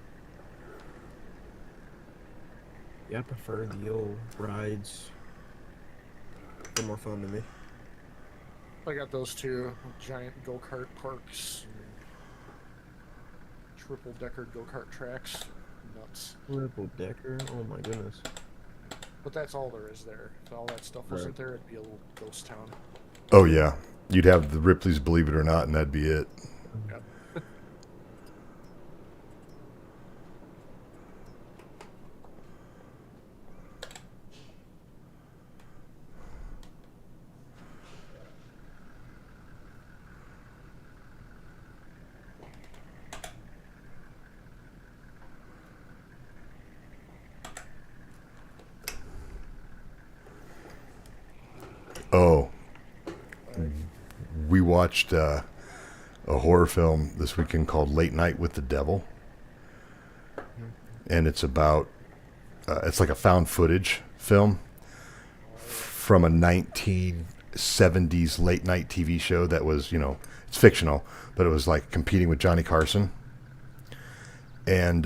Yeah, I prefer the old rides. They're more fun to me. I got those two giant go-kart parks, and triple-decker go-kart tracks. Nuts. Triple decker. Oh my goodness. But that's all there is there. If all that stuff wasn't there, it'd be a little ghost town. Oh yeah. You'd have the Ripley's Believe It or Not, and that'd be it. Yep. Oh. We watched a horror film this weekend called Late Night with the Devil, and it's about it's like a found footage film from a 1970s late night TV show that was, it's fictional, but it was like competing with Johnny Carson. And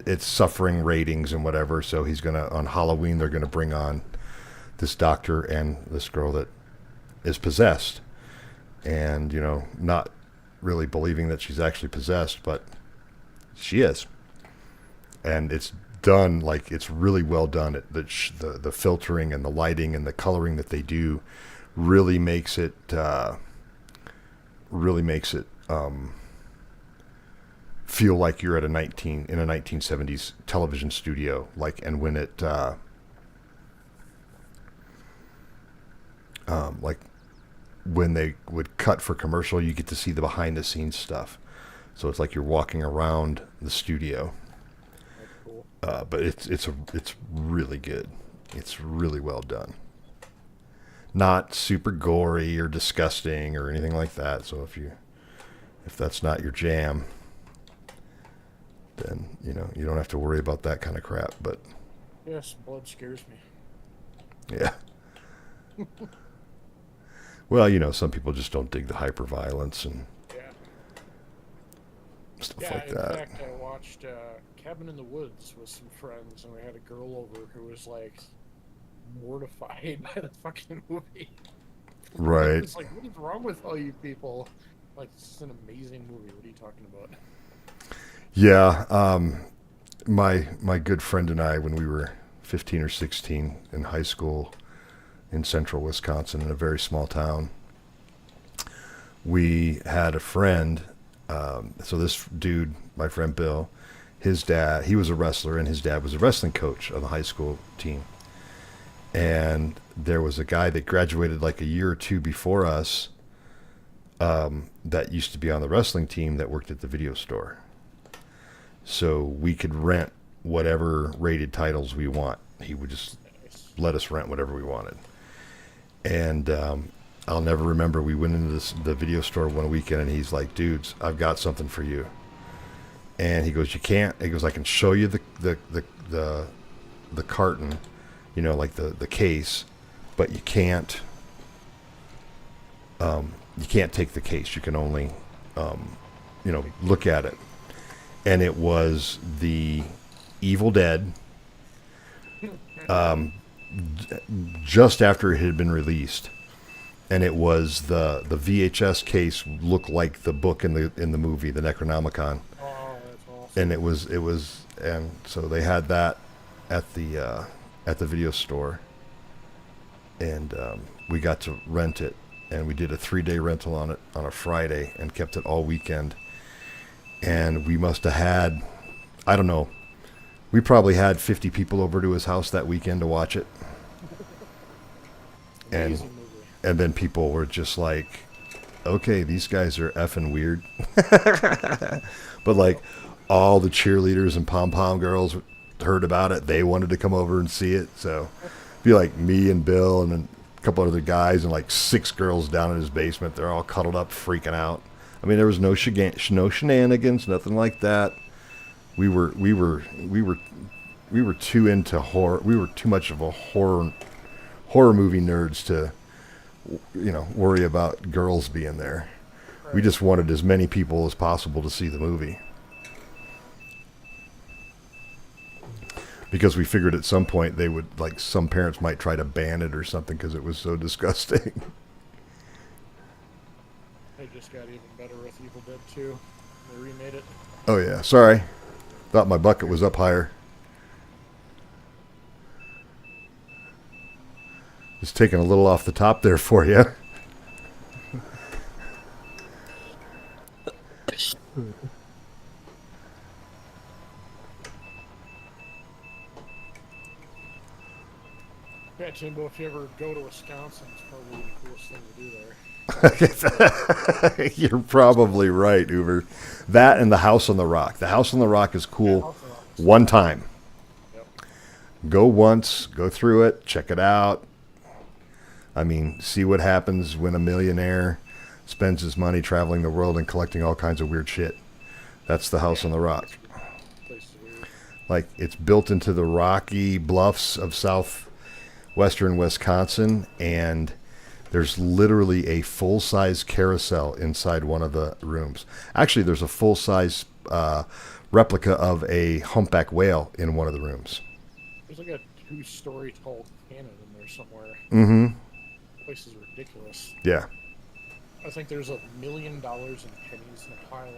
it's suffering ratings and whatever, so he's gonna, on Halloween, they're gonna bring on this doctor and this girl that is possessed, and not really believing that she's actually possessed, but she is. And it's done, like, it's really well done. The filtering and the lighting and the coloring that they do really makes it feel like you're at in a 1970s television studio, like, and when it like when they would cut for commercial, you get to see the behind the scenes stuff, so it's like you're walking around the studio. That's cool. But it's really good. It's really well done. Not super gory or disgusting or anything like that. So if if that's not your jam, then you don't have to worry about that kind of crap. But Yes, blood scares me. yeah. Well, some people just don't dig the hyper violence and Yeah. stuff Yeah, like in that. fact, I watched Cabin in the Woods with some friends, and we had a girl over who was like mortified by the fucking movie. I Right. was like, what is wrong with all you people? Like, this is an amazing movie. What are you talking about? Yeah. My good friend and I, when we were 15 or 16 in high school in central Wisconsin, in a very small town, we had a friend. So this dude, my friend Bill, his dad, he was a wrestler, and his dad was a wrestling coach of the high school team. And there was a guy that graduated like a year or two before us, that used to be on the wrestling team that worked at the video store. So we could rent whatever rated titles we want. He would just Nice. let us rent whatever we wanted. And I'll never remember, we went into the video store one weekend, and he's like, dudes, I've got something for you. And he goes, you can't. He goes, I can show you the carton, like the case, but you can't take the case. You can only look at it. And it was the Evil Dead, just after it had been released, and it was the VHS case looked like the book in the movie, the Necronomicon. Oh, that's awesome. And it was, and so they had that at the video store, and we got to rent it, and we did a 3-day rental on it on a Friday, and kept it all weekend. And we must have had, I don't know, we probably had 50 people over to his house that weekend to watch it. Amazing movie. And then people were just like, okay, these guys are effing weird. But like, all the cheerleaders and pom-pom girls heard about it. They wanted to come over and see it. So it'd be like me and Bill and a couple other guys and like 6 girls down in his basement. They're all cuddled up, freaking out. I mean, there was no shenanigans, nothing like that. We were too into horror. We were too much of a horror movie nerds to, worry about girls being there. Right. We just wanted as many people as possible to see the movie, because we figured at some point they would, like, some parents might try to ban it or something because it was so disgusting. They just got even better with Evil Dead 2. They remade it. Oh yeah, sorry. Thought my bucket was up higher. Just taking a little off the top there for you. Yeah, Jimbo, if you ever go to Wisconsin, it's probably the coolest thing to do there. You're probably right, Uber. That and the House on the Rock. The House on the Rock is cool House on the Rock is one time. Yep. Go once, go through it, check it out. I mean, see what happens when a millionaire spends his money traveling the world and collecting all kinds of weird shit. That's the House on the Rock. Place is weird. Like, it's built into the rocky bluffs of southwestern Wisconsin, and there's literally a full-size carousel inside one of the rooms. Actually, there's a full-size replica of a humpback whale in one of the rooms. There's like a 2-story tall cannon in there somewhere. Mm-hmm. The place is ridiculous. Yeah. I think there's $1 million in pennies in a pile.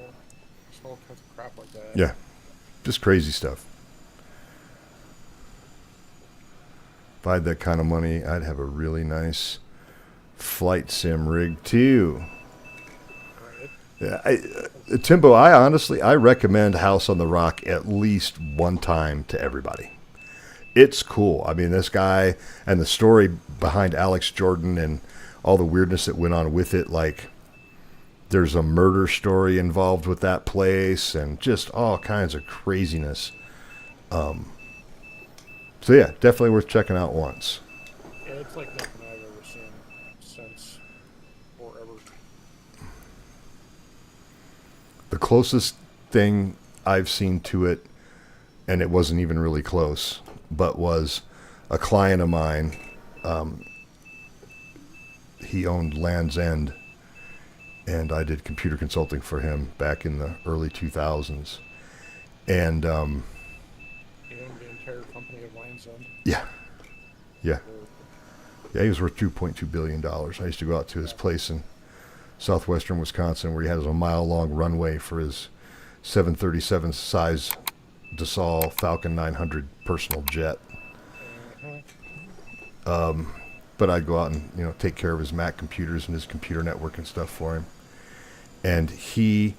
Just all kinds of crap like that. Yeah. Just crazy stuff. If I had that kind of money, I'd have a really nice flight sim rig too. Right. Yeah, Timbo, I recommend House on the Rock at least one time to everybody. It's cool. I mean, this guy and the story behind Alex Jordan and all the weirdness that went on with it, like there's a murder story involved with that place and just all kinds of craziness. So yeah, definitely worth checking out once. Yeah, it's like nothing I've ever seen since forever. the closest thing I've seen to it, and it wasn't even really close, but was a client of mine. He owned Land's End, and I did computer consulting for him back in the early 2000s. And He owned the entire company of Land's End. yeah, yeah, he was worth $2.2 billion. I used to go out to his place in southwestern Wisconsin where he has a mile-long runway for his 737 size Dassault Falcon 900 personal jet. But I'd go out and take care of his Mac computers and his computer network and stuff for him. And he,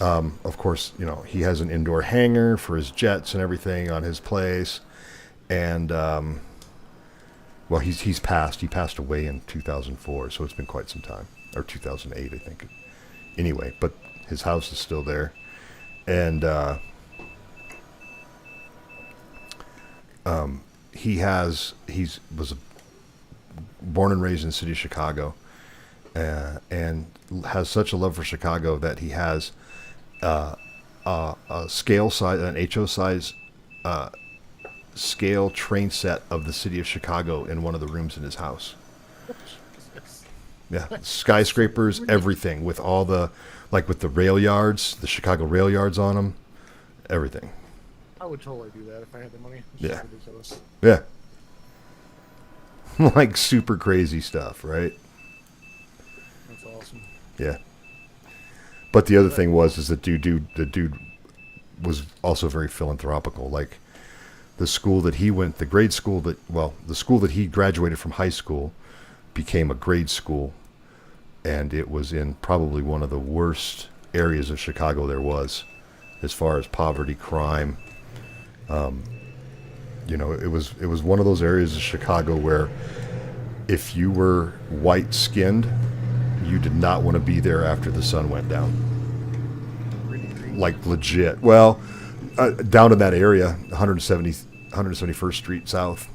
of course, he has an indoor hangar for his jets and everything on his place. And well, he's passed. He passed away in 2004, so it's been quite some time, or 2008, I think. Anyway, but his house is still there, and he was born and raised in the city of Chicago, and has such a love for Chicago that he has a scale size, an HO size scale train set of the city of Chicago in one of the rooms in his house. Yeah, skyscrapers, everything, with all the, with the rail yards, the Chicago rail yards on them, everything. I would totally do that if I had the money. It's Yeah. just ridiculous. Yeah. Like super crazy stuff, right? That's awesome. Yeah. But the other thing is that the dude was also very philanthropical. Like the school that he went, the school that he graduated from high school became a grade school, and it was in probably one of the worst areas of Chicago there was, as far as poverty, crime. It was one of those areas of Chicago where if you were white-skinned, you did not want to be there after the sun went down. Like legit. Well, down in that area, 171st Street South.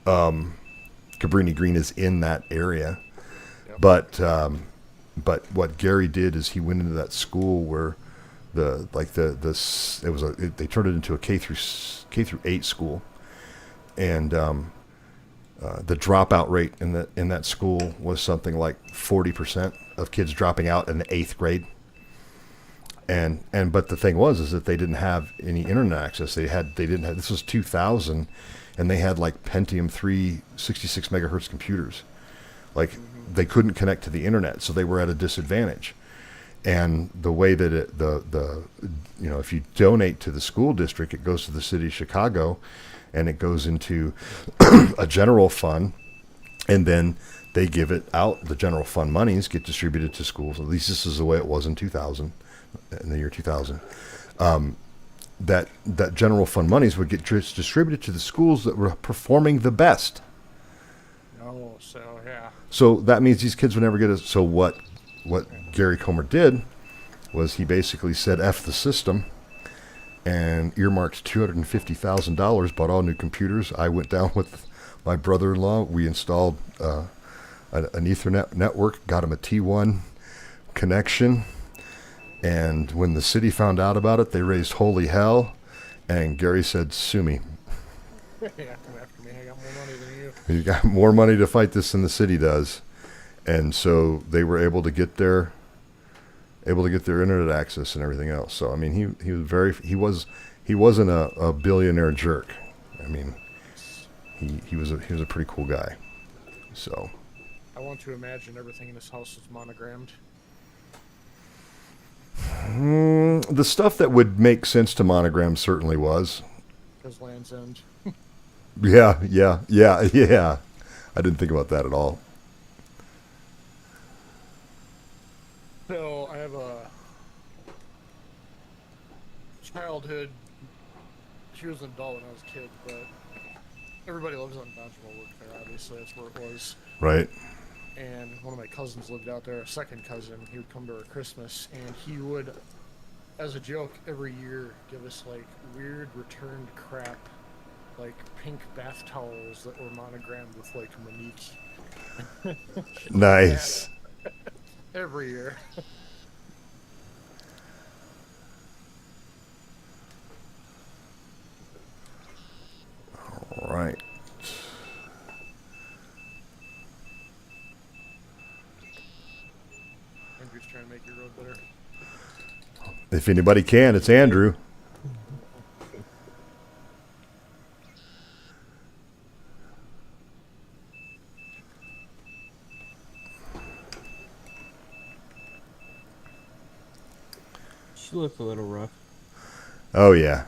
Cabrini Green is in that area. Yep. But what Gary did is he went into that school where they turned it into a K through 8 school, and the dropout rate in that school was something like 40% of kids dropping out in the 8th grade. But the thing is that they didn't have any internet access. This was 2000, and they had like Pentium 3 66 megahertz computers. Like they couldn't connect to the internet, so they were at a disadvantage. And the way that if you donate to the school district, it goes to the city of Chicago, and it goes into a general fund, and then they give it out. The general fund monies get distributed to schools. At least this is the way it was in the year 2000. That general fund monies would get distributed to the schools that were performing the best. Oh, so yeah. So that means these kids would never get so what Gary Comer did was he basically said F the system and earmarked $250,000, bought all new computers. I went down with my brother-in-law. We installed an Ethernet network, got him a T1 connection, and when the city found out about it, they raised holy hell, and Gary said, sue me. Yeah, come after me. I got more money than you. You got more money to fight this than the city does. And so they were able to get their internet access and everything else. So I mean, he wasn't a billionaire jerk. I mean, he was a pretty cool guy. So I want to imagine everything in this house is monogrammed. The stuff that would make sense to monogram certainly was. Because Land's End. Yeah. I didn't think about that at all. So I have a childhood. She was an adult when I was a kid, but everybody lives on Dodgeville work there. Obviously, that's where it was. Right. And one of my cousins lived out there. A second cousin. He would come to our Christmas, and he would, as a joke, every year give us like weird returned crap, like pink bath towels that were monogrammed with like Monique. Nice. Every year. better. If anybody can, it's Andrew. She looked a little rough. Oh, yeah.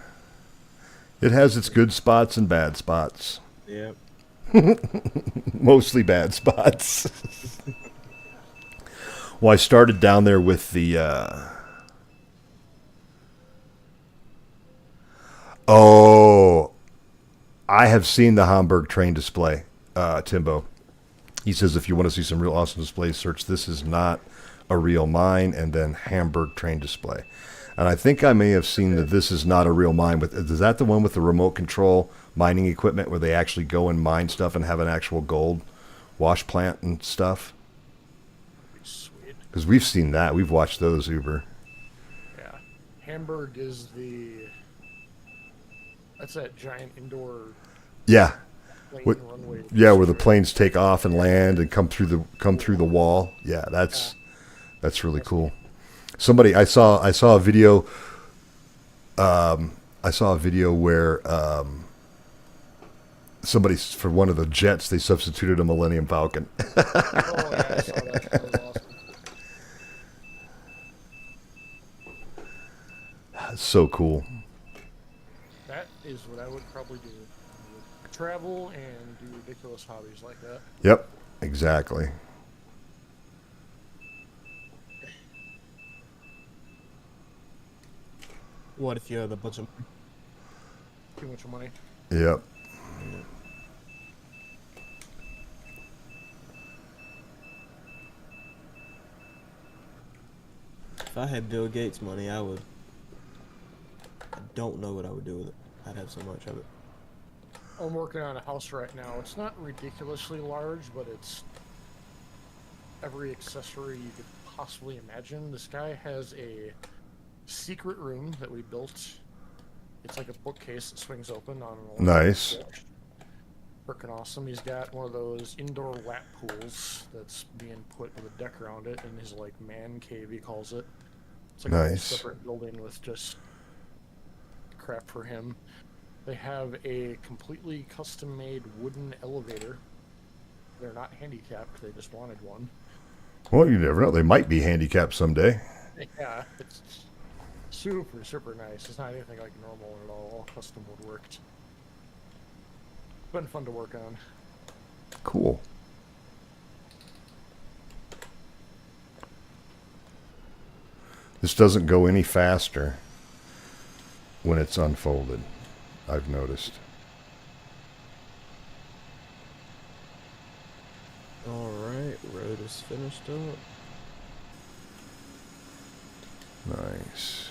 It has its good spots and bad spots. Yep. Mostly bad spots. Well, I started down there with the... Oh, I have seen the Hamburg train display, Timbo. He says if you want to see some real awesome displays, search "This is not a real mine" and then Hamburg train display. And I think I may have seen that "This is not a real mine." Is that the one with the remote control mining equipment where they actually go and mine stuff and have an actual gold wash plant and stuff? Sweet. Because we've seen that. We've watched those Uber. Yeah. Hamburg is the... That's that giant indoor Yeah. plane What- runway. Yeah, where the planes take off and land and come through the wall. Yeah, that's really cool. Somebody I saw a video. I saw a video where somebody for one of the jets they substituted a Millennium Falcon. Oh, yeah, I saw that. That was awesome. That's so cool. That is what I would probably do. I would travel and do ridiculous hobbies like that. Yep, exactly. What if you had a bunch of... Too much money. Yep. If I had Bill Gates money, I would... I don't know what I would do with it. I'd have so much of it. I'm working on a house right now. It's not ridiculously large, but it's every accessory you could possibly imagine. This guy has a secret room that we built. It's like a bookcase that swings open on an Nice. Freaking awesome. He's got one of those indoor lap pools that's being put with a deck around it in his like man cave, he calls it. It's like a whole Nice. separate building with just crap for him. They have a completely custom-made wooden elevator. They're not handicapped, they just wanted one. Well, you never know. They might be handicapped someday. Yeah, it's super, super nice. It's not anything like normal at all custom woodworked. Been fun to work on. Cool. This doesn't go any faster when it's unfolded, I've noticed. Alright, road is finished up. Nice.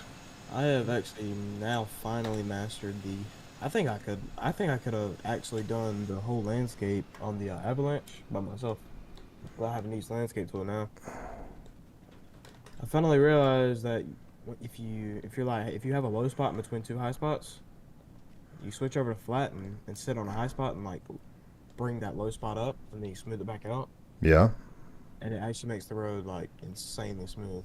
I have actually now finally mastered the... I think I could have actually done the whole landscape on the Avalanche by myself without having to use landscape tool now. I finally realized that if you have a low spot in between two high spots, you switch over to flat and sit on a high spot and like bring that low spot up and then you smooth it back out, Yeah. and it actually makes the road like insanely smooth.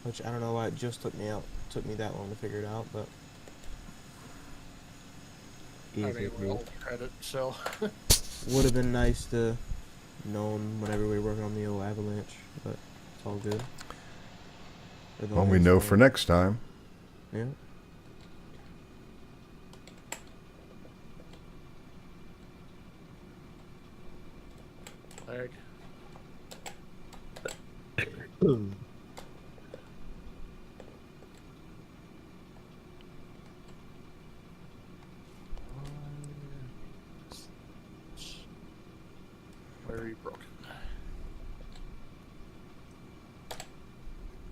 Which I don't know why it just took me that long to figure it out, but I easy mean, to we do. all credit, so. Would have been nice to known whenever we were working on the old Avalanche, but it's all good. As Well, long we as, know for next time. Yeah. Lag. Very broken.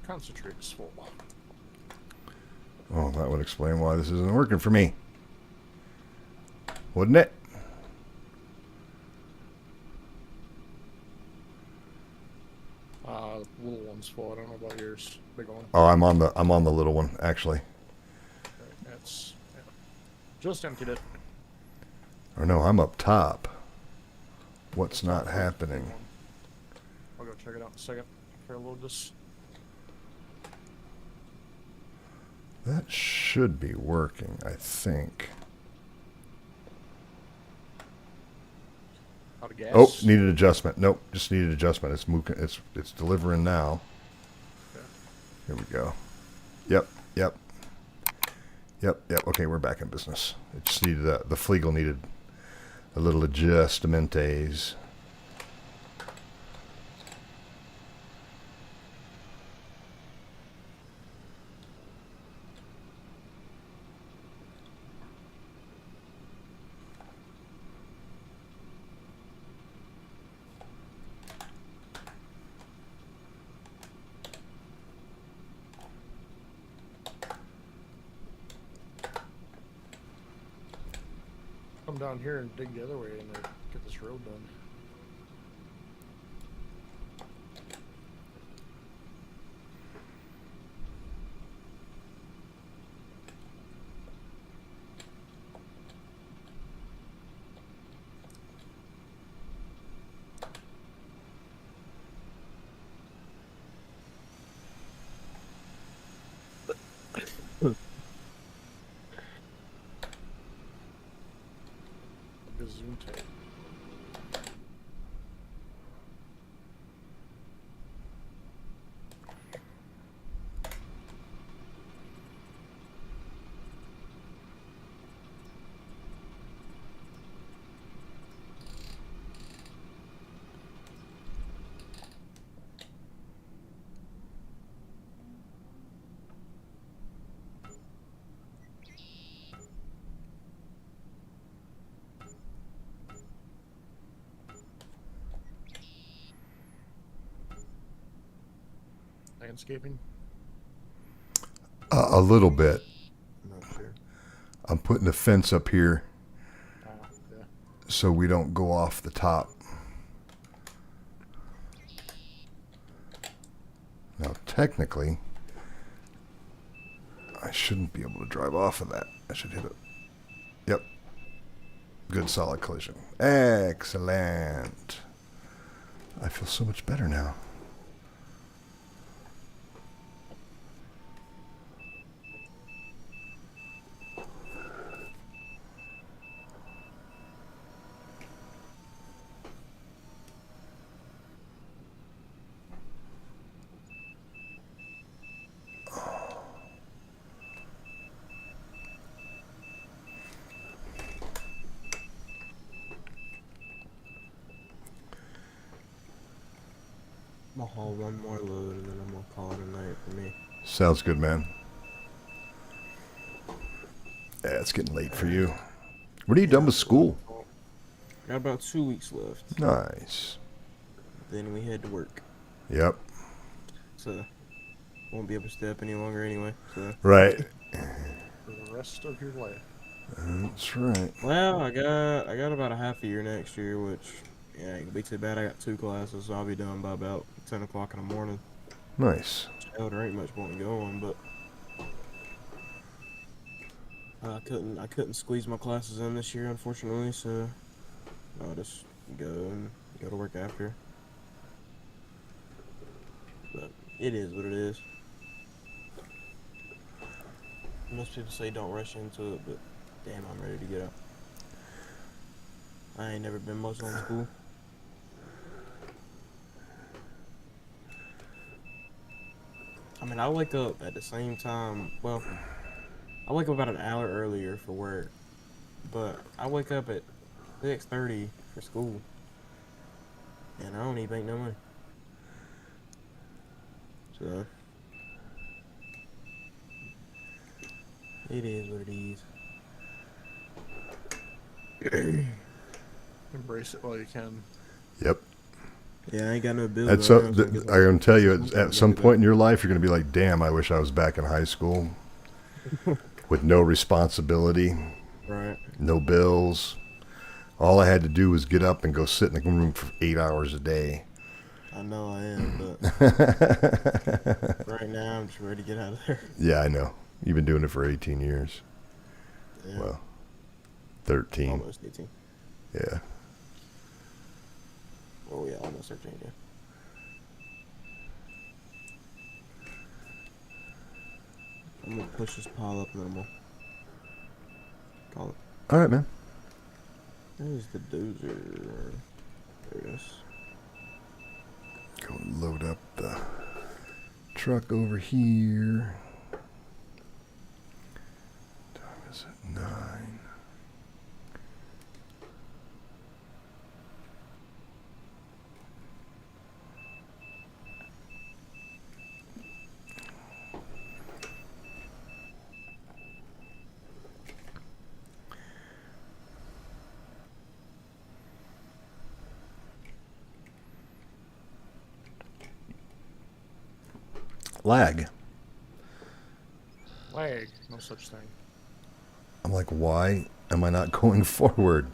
Concentrate is full. Oh, that would explain why this isn't working for me. Wouldn't it? Little one's full. I don't know about yours. Big one. Oh, I'm on the little one actually. Right, that's yeah. Just emptied it. Or no, I'm up top. What's not happening? I'll go check it out in a second. Here, load this. That should be working, I think. Out of gas. Oh, needed adjustment. Nope, just needed adjustment. It's moving. It's delivering now. Okay. Here we go. Yep. Okay, we're back in business. It just needed the Flegel needed a little adjustmentes. Come down here and dig the other way and get this road done. Gesundheit. Landscaping. A little bit. I'm not sure. I'm putting a fence up here Yeah. so we don't go off the top. Now, technically, I shouldn't be able to drive off of that. I should hit it. Yep. Good solid collision. Excellent. I feel so much better now. I'm gonna haul one more load and then I'm gonna call it a night for me. Sounds good, man. Yeah, it's getting late for you. When are you done with school? Got about 2 weeks left. Nice. Then we head to work. Yep. So won't be able to stay up any longer anyway. So Right. For the rest of your life. That's right. well, I got about a half a year next year, which yeah, it can be too bad. I got 2 classes, so I'll be done by about 10 o'clock in the morning. Nice. Hell, there ain't much point in going, but I couldn't squeeze my classes in this year, unfortunately. So I'll just go to work after. But it is what it is. Most people say don't rush into it, but damn, I'm ready to get out. I ain't never been much on school. I mean, I wake up at the same time. Well, I wake up about an hour earlier for work, but I wake up at 6:30 for school, and I don't even make no money. So it is what it is. Embrace it while you can. Yep. Yeah, I ain't got no bills. At right now, so I I'm guess going to tell you, I'm at some gonna point in your life, you're going to be like, damn, I wish I was back in high school with no responsibility, right. no bills. All I had to do was get up and go sit in the room for 8 hours a day. I know I am, but right now I'm just ready to get out of there. Yeah, I know. You've been doing it for 18 years. Yeah, Well, 13. almost 18. Yeah. Oh yeah, almost 13. Yeah. I'm gonna push this pile up and then we'll call it. All right, man. There's the dozer. There it is. Go load up the truck over here. Time is at 9. Lag. Lag. No such thing. I'm like, why am I not going forward?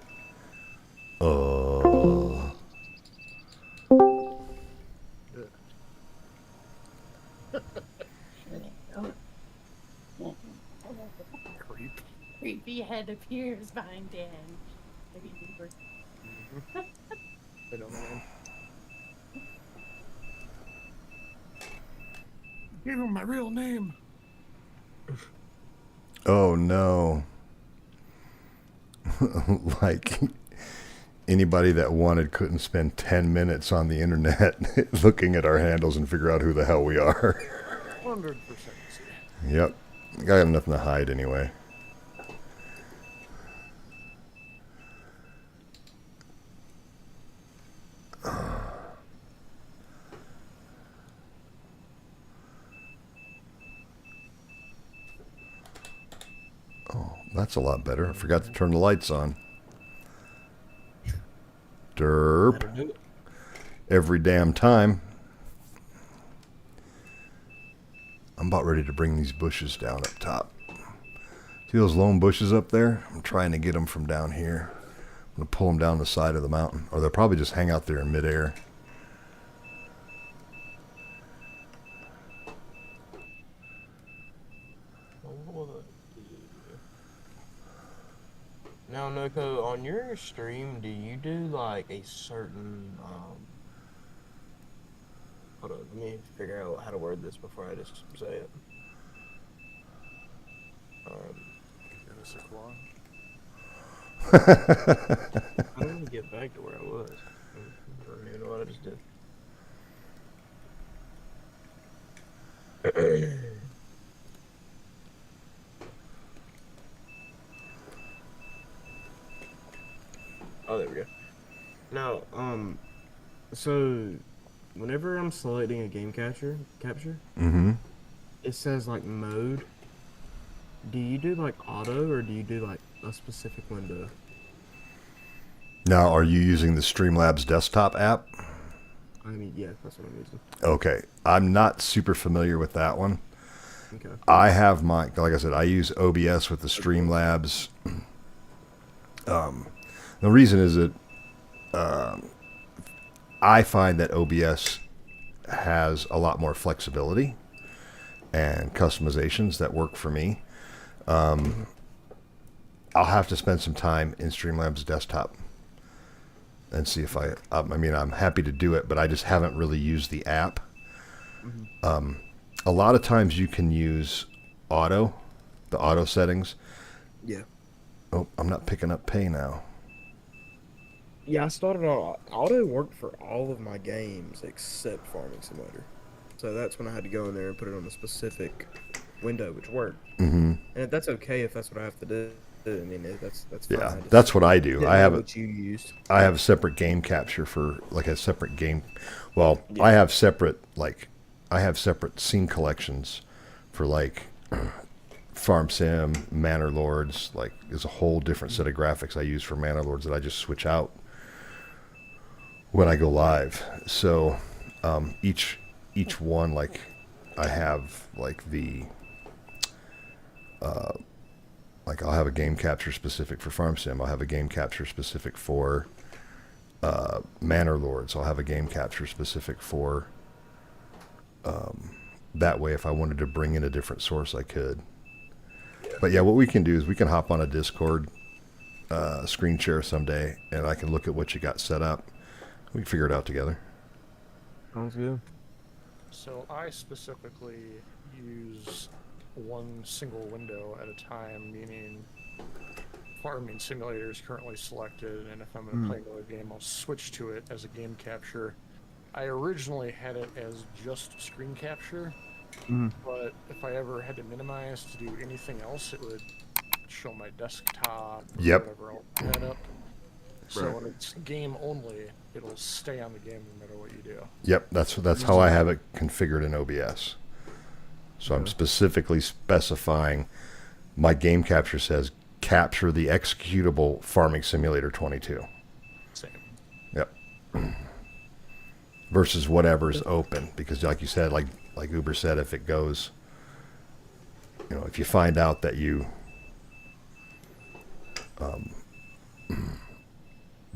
Creep. Creepy head appears behind Dan. I don't know. Give him my real name. Oh no. Like anybody that wanted couldn't spend 10 minutes on the internet looking at our handles and figure out who the hell we are. 100%. Yep. I got nothing to hide anyway. Oh, that's a lot better. I forgot to turn the lights on. Derp. That'll do it. Every damn time. I'm about ready to bring these bushes down up top. See those lone bushes up there? I'm trying to get them from down here. I'm going to pull them down the side of the mountain. Or they'll probably just hang out there in midair. Now, Noko, on your stream, do you do like a certain hold on, let me figure out how to word this before I just say it. I don't want to get back to where I was. I don't even know what I just did. Oh, there we go. Now, so whenever I'm selecting a game capture, Mm-hmm. it says like mode. Do you do like auto or do you do like a specific window? Now, are you using the Streamlabs desktop app? I mean, yeah, that's what I'm using. Okay. I'm not super familiar with that one. Okay. I have my, like I said, I use OBS with the Streamlabs. The reason is that I find that OBS has a lot more flexibility and customizations that work for me. I'll have to spend some time in Streamlabs desktop and see if I mean, I'm happy to do it, but I just haven't really used the app. A lot of times you can use the auto settings. Yeah. Oh, I'm not picking up pay now. Yeah, I started on auto worked for all of my games except Farming Simulator. So that's when I had to go in there and put it on a specific window, which worked. Mm-hmm. And that's okay if that's what I have to do. I mean, that's fine. Yeah, I just that's what I do. didn't I know have what you used. I have a separate game capture for like a separate game. Well, Yeah. I have separate scene collections for like Farm Sim, Manor Lords. Like, there's a whole different set of graphics I use for Manor Lords that I just switch out when I go live. So each one, like, I have like the like I'll have a game capture specific for Farm Sim. I'll have a game capture specific for Manor Lords. I'll have a game capture specific for that way if I wanted to bring in a different source I could. But yeah, what we can do is we can hop on a Discord screen share someday and I can look at what you got set up. We can figure it out together. Sounds good. So I specifically use one single window at a time, meaning farming simulator is currently selected, and if I'm going to play another game, I'll switch to it as a game capture. I originally had it as just screen capture, but if I ever had to minimize to do anything else, it would show my desktop or Yep. whatever else I had up. So Right. when it's game only, it'll stay on the game no matter what you do. Yep, that's how I have it configured in OBS. So I'm specifically specifying my game capture says capture the executable Farming Simulator 22. Same. Yep. Versus whatever's open, because like you said, like Uber said, if it goes, if you find out that you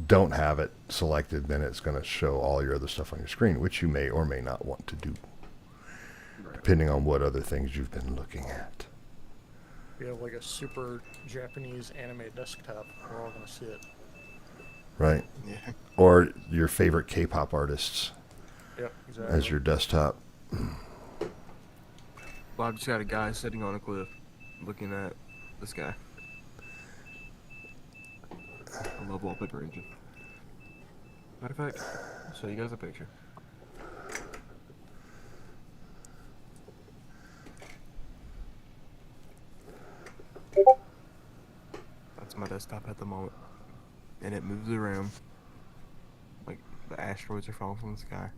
don't have it selected, then it's going to show all your other stuff on your screen, which you may or may not want to do, depending on what other things you've been looking at. If you have like a super Japanese anime desktop, we're all going to see it. Right. Yeah. Or your favorite K-pop artists Yep, exactly. as your desktop. Well, I've just got a guy sitting on a cliff looking at the sky. I love wallpaper region. Matter of fact, I'll show you guys a picture. That's my desktop at the moment. And it moves around. Like the asteroids are falling from the sky.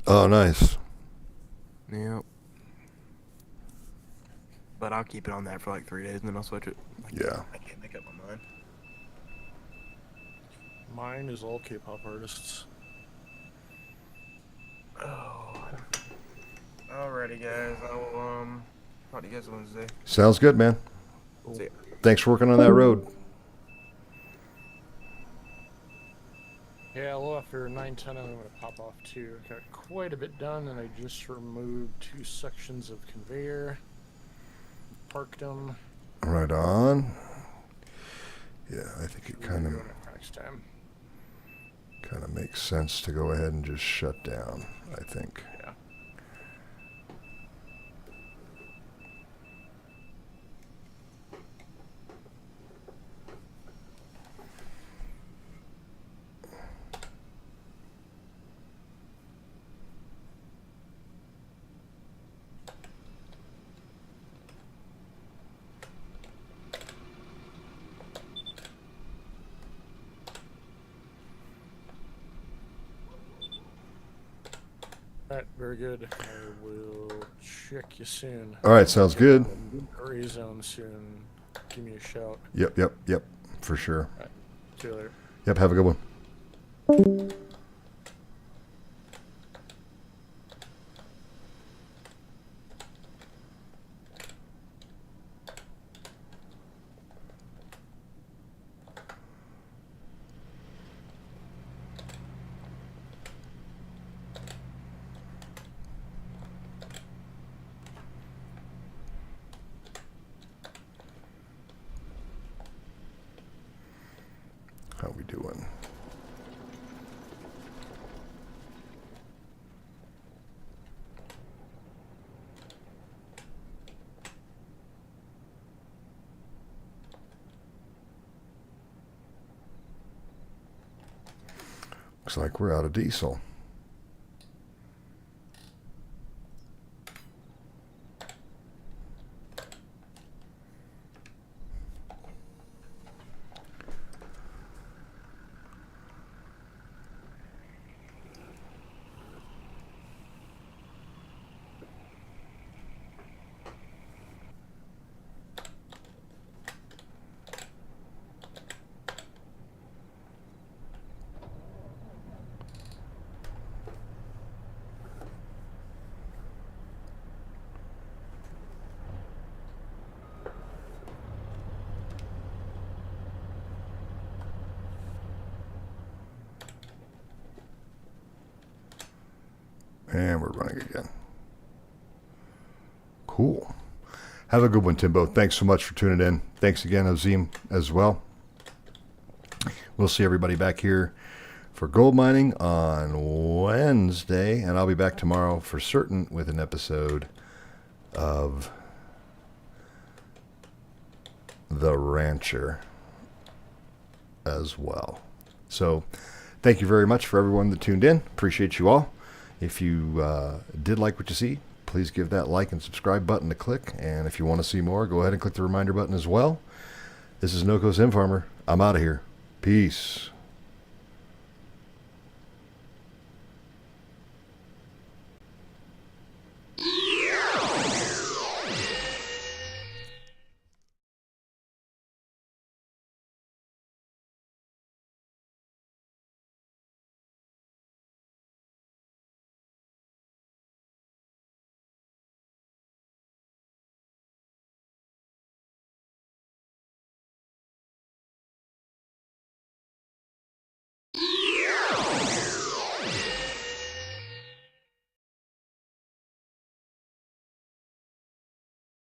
Oh, nice. Yep. But I'll keep it on that for like 3 days and then I'll switch it. Yeah. I can't make up my mind. Mine is all K-pop artists. Oh. Alrighty, guys. I will talk to you guys Wednesday. Sounds good, man. See ya. Thanks for working on that road. Yeah, a little after 9:10, I'm going to pop off too. Got quite a bit done, and I just removed 2 sections of conveyor. Parked them. Right on. Yeah, I think it kind Doing of it next time. makes sense to go ahead and just shut down, I think. Yeah. Alright, very good. I will check you soon. All right, sounds good. Hurry zone soon. Give me a shout. Yep, for sure. See you later. Yep, have a good one. How we doing? Looks like we're out of diesel. And we're running again. Cool. Have a good one, Timbo. Thanks so much for tuning in. Thanks again, Azim, as well. We'll see everybody back here for gold mining on Wednesday, and I'll be back tomorrow for certain with an episode of the rancher as well. So thank you very much for everyone that tuned in. Appreciate you all. If you did like what you see, please give that like and subscribe button a click. And if you want to see more, go ahead and click the reminder button as well. This is NoCo Sim Farmer. I'm out of here. Peace.